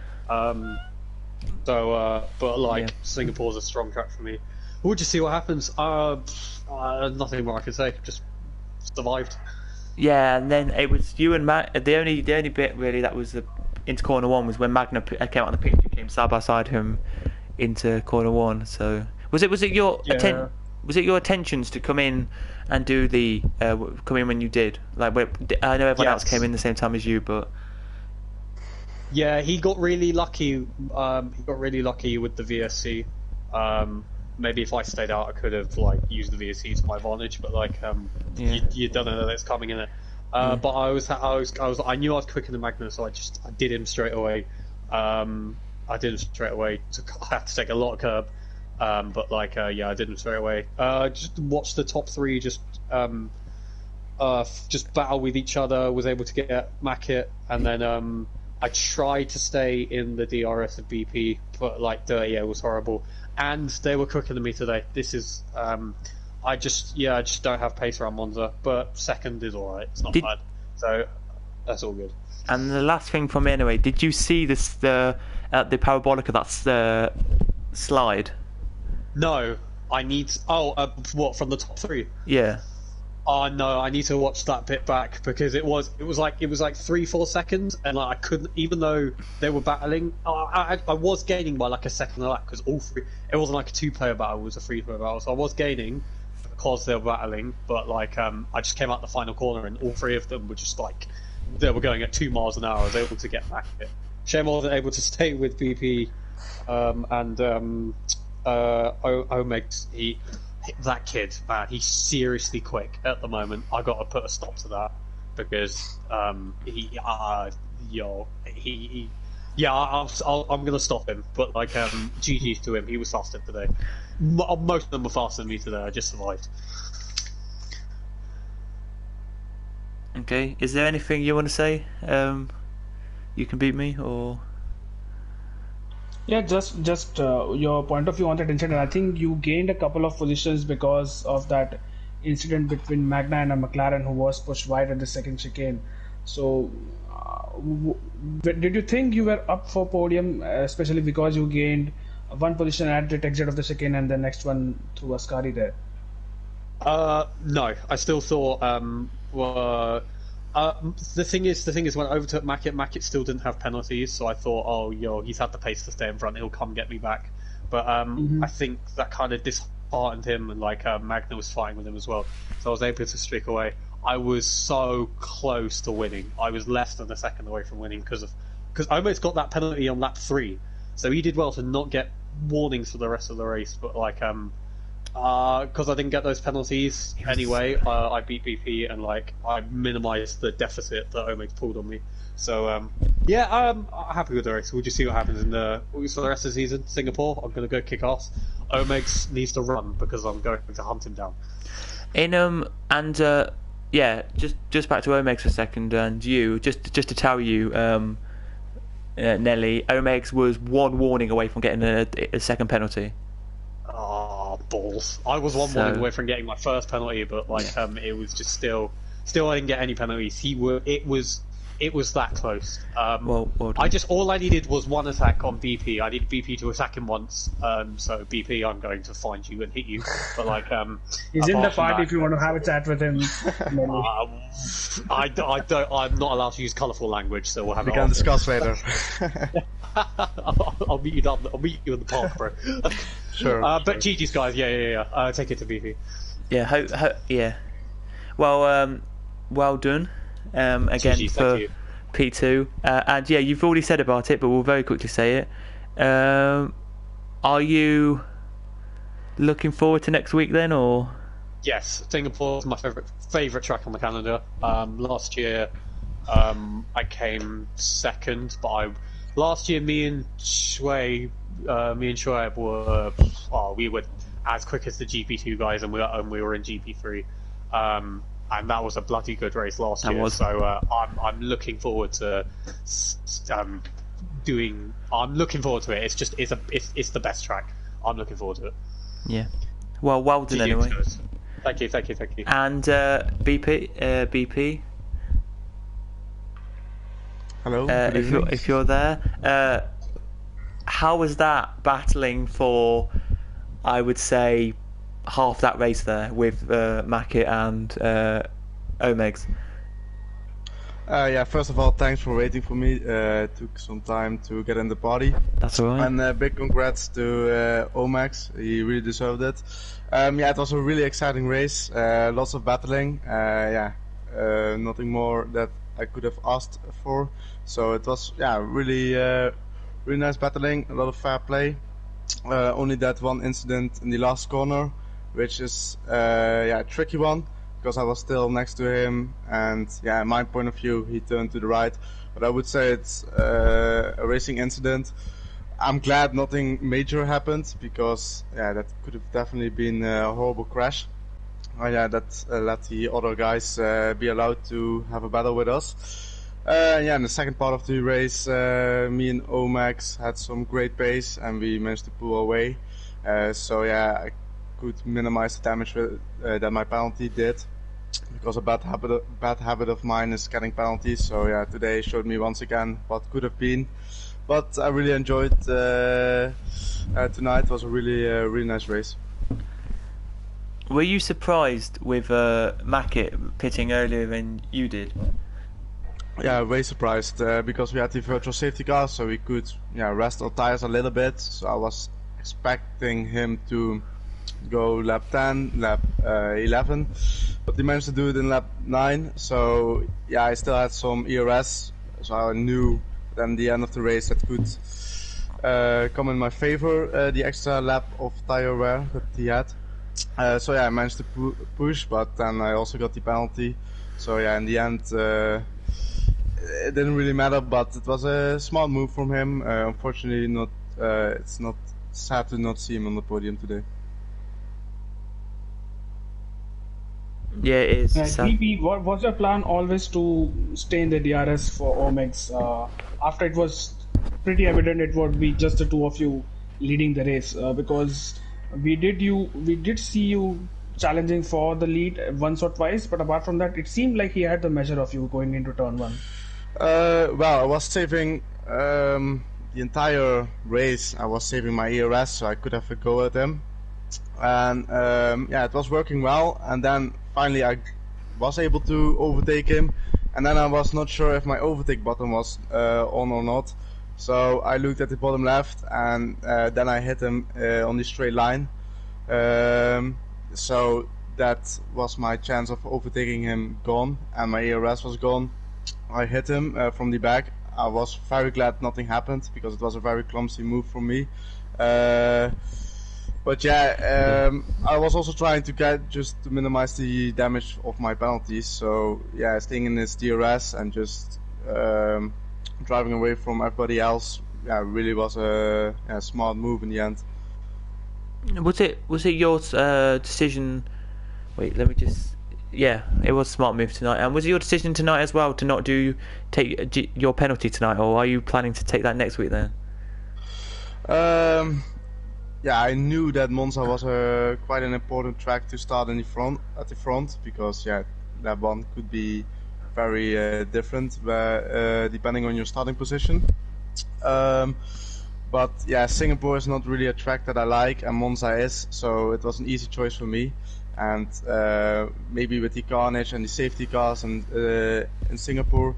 S3: Singapore's a strong track for me. We'll just see what happens. Nothing more I can say. Just survived.
S1: Yeah, and then it was you and Matt. The only bit really that was into corner one was when Magna came out on the picture, came side by side him into corner one. So was it your
S3: Yeah.
S1: was it your intentions to come in and do the come in when you did? Like, I know everyone else
S3: Yes.
S1: came in the same time as you, but
S3: Yeah, he got really lucky. He got really lucky with the VSC. Maybe if I stayed out, I could have like used the VSC to my advantage. But like,
S1: Yeah.
S3: you don't know that it's coming in it. But I knew I was quicker than Magnus, so I did him straight away. I did him straight away. I had to take a lot of curb. But like, yeah, I did him straight away. Just watched the top three. Just battle with each other. Was able to get Mackett, and then I tried to stay in the DRS of BP, but like, yeah, it was horrible. And they were quicker than me today. This is, I just don't have pace around Monza, but second is alright. It's not bad. So that's all good.
S1: And the last thing from me anyway, did you see the parabolic of that slide?
S3: No, I need. What, from the top three?
S1: Yeah.
S3: Oh no, I need to watch that bit back because it was like 3-4 seconds, and like I couldn't, even though they were battling. I was gaining by like a second a lap because all three. It wasn't like a 2-player battle; it was a 3-player battle. So I was gaining because they were battling, but like I just came out the final corner, and all three of them were just like they were going at 2 miles an hour. I was able to get back it. Shame I wasn't able to stay with BP and Omegs. That kid, man, he's seriously quick at the moment. I got to put a stop to that because I'm gonna stop him. But like, GG's to him. He was faster today. Most of them were faster than me today. I just survived.
S1: Okay. Is there anything you want to say? You can beat me, or
S2: Yeah, just your point of view on that incident. I think you gained a couple of positions because of that incident between Magna and a McLaren who was pushed wide at the second chicane. So, did you think you were up for podium, especially because you gained one position at the exit of the chicane and the next one through Ascari there?
S3: No, I still thought. The thing is, when I overtook Mackett still didn't have penalties, so I thought, he's had the pace to stay in front, he'll come get me back. But I think that kind of disheartened him, and like Magna was fighting with him as well, so I was able to streak away. I was so close to winning. I was less than a second away from winning because I almost got that penalty on lap 3, so he did well to not get warnings for the rest of the race. But like because I didn't get those penalties anyway, I beat BP and like I minimised the deficit that Omegs pulled on me. So I'm happy with the race. We'll just see what happens for the rest of the season. Singapore, I'm going to go kick ass. Omegs needs to run because I'm going to hunt him down.
S1: Just back to Omegs for a second, and you just to tell you, Nelly, Omegs was one warning away from getting a second penalty.
S3: Oh, balls! I was one warning away from getting my first penalty, but like it was just still I didn't get any penalties. It was that close.
S1: Well
S3: all I needed was one attack on BP. I needed BP to attack him once. So BP, I'm going to find you and hit you. But like,
S2: he's in the party if you want to have a chat with him.
S3: I don't. I'm not allowed to use colourful language, so we'll have.
S4: We can discuss later.
S3: I'll meet you I'll meet you in the park, bro.
S4: Sure.
S3: But GG's guys, yeah. Take it to BP.
S1: Yeah. Well, well done. Again
S3: GG,
S1: for
S3: you.
S1: P2, and yeah, you've already said about it, but we'll very quickly say it. Are you looking forward to next week then, or?
S3: Yes, Singapore is my favourite track on the calendar. Last year, I came second, but last year me and Shoaib were we were as quick as the GP2 guys, and we were in GP3. And that was a bloody good race last year. So I'm looking forward to I'm looking forward to it. It's the best track. I'm looking forward to it.
S1: Yeah. Well done anyway.
S3: Thank you.
S1: And BP.
S4: Hello.
S1: If you're there, how was that battling for? I would say half that race there with Mackett and Omegs.
S4: Yeah, first of all, thanks for waiting for me. Took some time to get in the party.
S1: That's all right.
S4: And big congrats to Omax. He really deserved it. Yeah, it was a really exciting race. Lots of battling. Nothing more that I could have asked for. So it was really nice battling. A lot of fair play. Only that one incident in the last corner, which is a tricky one. Because I was still next to him, and yeah, in my point of view, he turned to the right. But I would say it's a racing incident. I'm glad nothing major happened, because that could have definitely been a horrible crash. That let the other guys be allowed to have a battle with us. In the second part of the race, me and Omax had some great pace, and we managed to pull away. I could minimize the damage that my penalty did. Because a bad habit of mine is getting penalties. So yeah, today showed me once again what could have been. But I really enjoyed tonight. It was a really nice race.
S1: Were you surprised with Mackett pitting earlier than you did?
S4: Yeah, very surprised because we had the virtual safety car, so we could rest our tires a little bit. So I was expecting him to go lap 10, lap 11, but he managed to do it in lap 9. So yeah, I still had some ERS, so I knew then the end of the race that could come in my favor, the extra lap of tire wear that he had. I managed to push, but then I also got the penalty. So yeah, in the end it didn't really matter, but it was a smart move from him. Unfortunately, it's not sad to not see him on the podium today.
S1: Yeah, it is.
S2: GP, what was your plan always to stay in the DRS for Omex? After it was pretty evident it would be just the two of you leading the race, because we did see you challenging for the lead once or twice, but apart from that, it seemed like he had the measure of you going into turn 1.
S4: Well, I was saving the entire race. I was saving my ERS, so I could have a go at him. And it was working well. And then finally I was able to overtake him. And then I was not sure if my overtake button was on or not. So I looked at the bottom left, and then I hit him on the straight line. So that was my chance of overtaking him gone, and my ERS was gone. I hit him from the back. I was very glad nothing happened, because it was a very clumsy move from me. I was also trying to get just to minimize the damage of my penalties. So yeah, staying in his DRS and just driving away from everybody else, really was a smart move in the end.
S1: Was it your decision? Wait, let me just. Yeah, it was a smart move tonight. And was it your decision tonight as well to not take your penalty tonight, or are you planning to take that next week then?
S4: I knew that Monza was quite an important track to start at the front, because that one could be very different depending on your starting position. But Singapore is not really a track that I like, and Monza is, so it was an easy choice for me. And maybe with the carnage and the safety cars and in Singapore,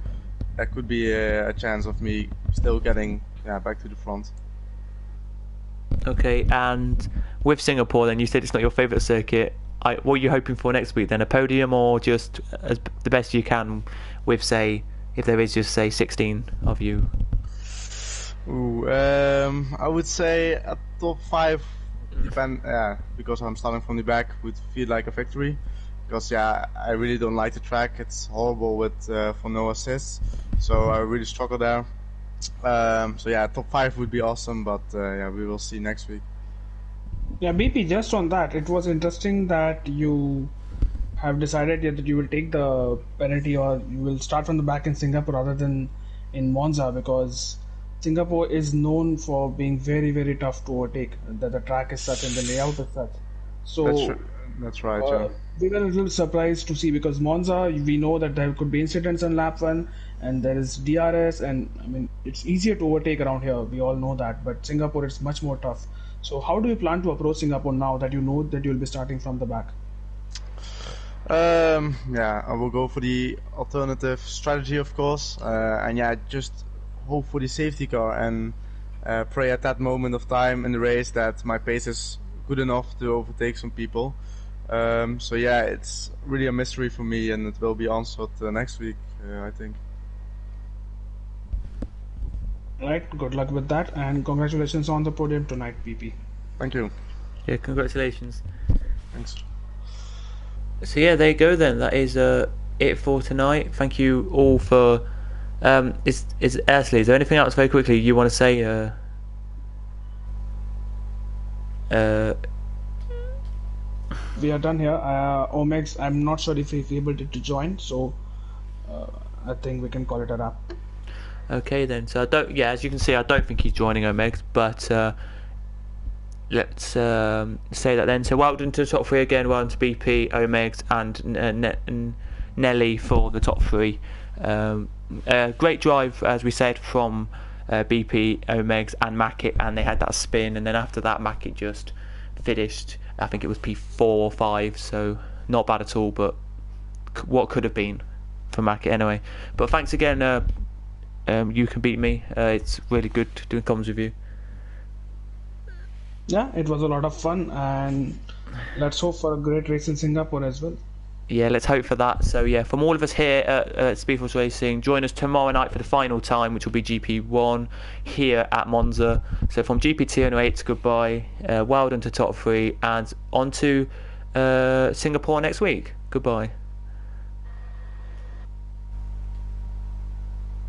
S4: that could be a chance of me still getting back to the front.
S1: Okay, and with Singapore, then you said it's not your favourite circuit. What are you hoping for next week then? A podium, or just as the best you can with, say, if there is just say 16 of you?
S4: I would say a top 5. Because I'm starting from the back, would feel like a victory. Because I really don't like the track. It's horrible with for no assists, so I really struggle there. Top 5 would be awesome, but we will see next week.
S2: Yeah, BP, just on that, it was interesting that you have decided that you will take the penalty, or you will start from the back in Singapore rather than in Monza, because Singapore is known for being very, very tough to overtake. That the track is such and the layout is such. So
S4: that's right.
S2: We were a little surprised to see, because Monza, we know that there could be incidents on lap 1, and there is DRS, and I mean it's easier to overtake around here. We all know that, but Singapore is much more tough. So how do you plan to approach Singapore now that you know that you will be starting from the back?
S4: Yeah, I will go for the alternative strategy, of course, and yeah, just hope for the safety car and pray at that moment of time in the race that my pace is good enough to overtake some people. So yeah, it's really a mystery for me, and it will be answered next week, I think.
S2: Right, good luck with that, and congratulations on the podium tonight, PP.
S4: Thank you.
S1: Yeah, congratulations.
S4: Thanks.
S1: So yeah, there you go then. That is it for tonight. Thank you all for. Is Ashley? Is there anything else very quickly you want to say?
S2: We are done here. Omex, I'm not sure if he's able to join, so I think we can call it a wrap.
S1: Okay then. So I don't. Yeah, as you can see, I don't think he's joining Omegs, but let's say that then. So well done to the top three again. Well done to BP, Omegs, and Nelly for the top three. Great drive, as we said, from BP, Omegs, and Mackett, and they had that spin, and then after that, Mackett just finished. I think it was P4 or 5, so not bad at all, but what could have been for Mackett anyway. But thanks again. You can beat me. It's really good doing comms with you.
S2: Yeah, it was a lot of fun, and let's hope for a great race in Singapore as well.
S1: Yeah, let's hope for that. So yeah, from all of us here at Speedforce Racing, join us tomorrow night for the final time, which will be GP1 here at Monza. So from GP2 and 8, goodbye. Well done to top three, and on to Singapore next week. Goodbye.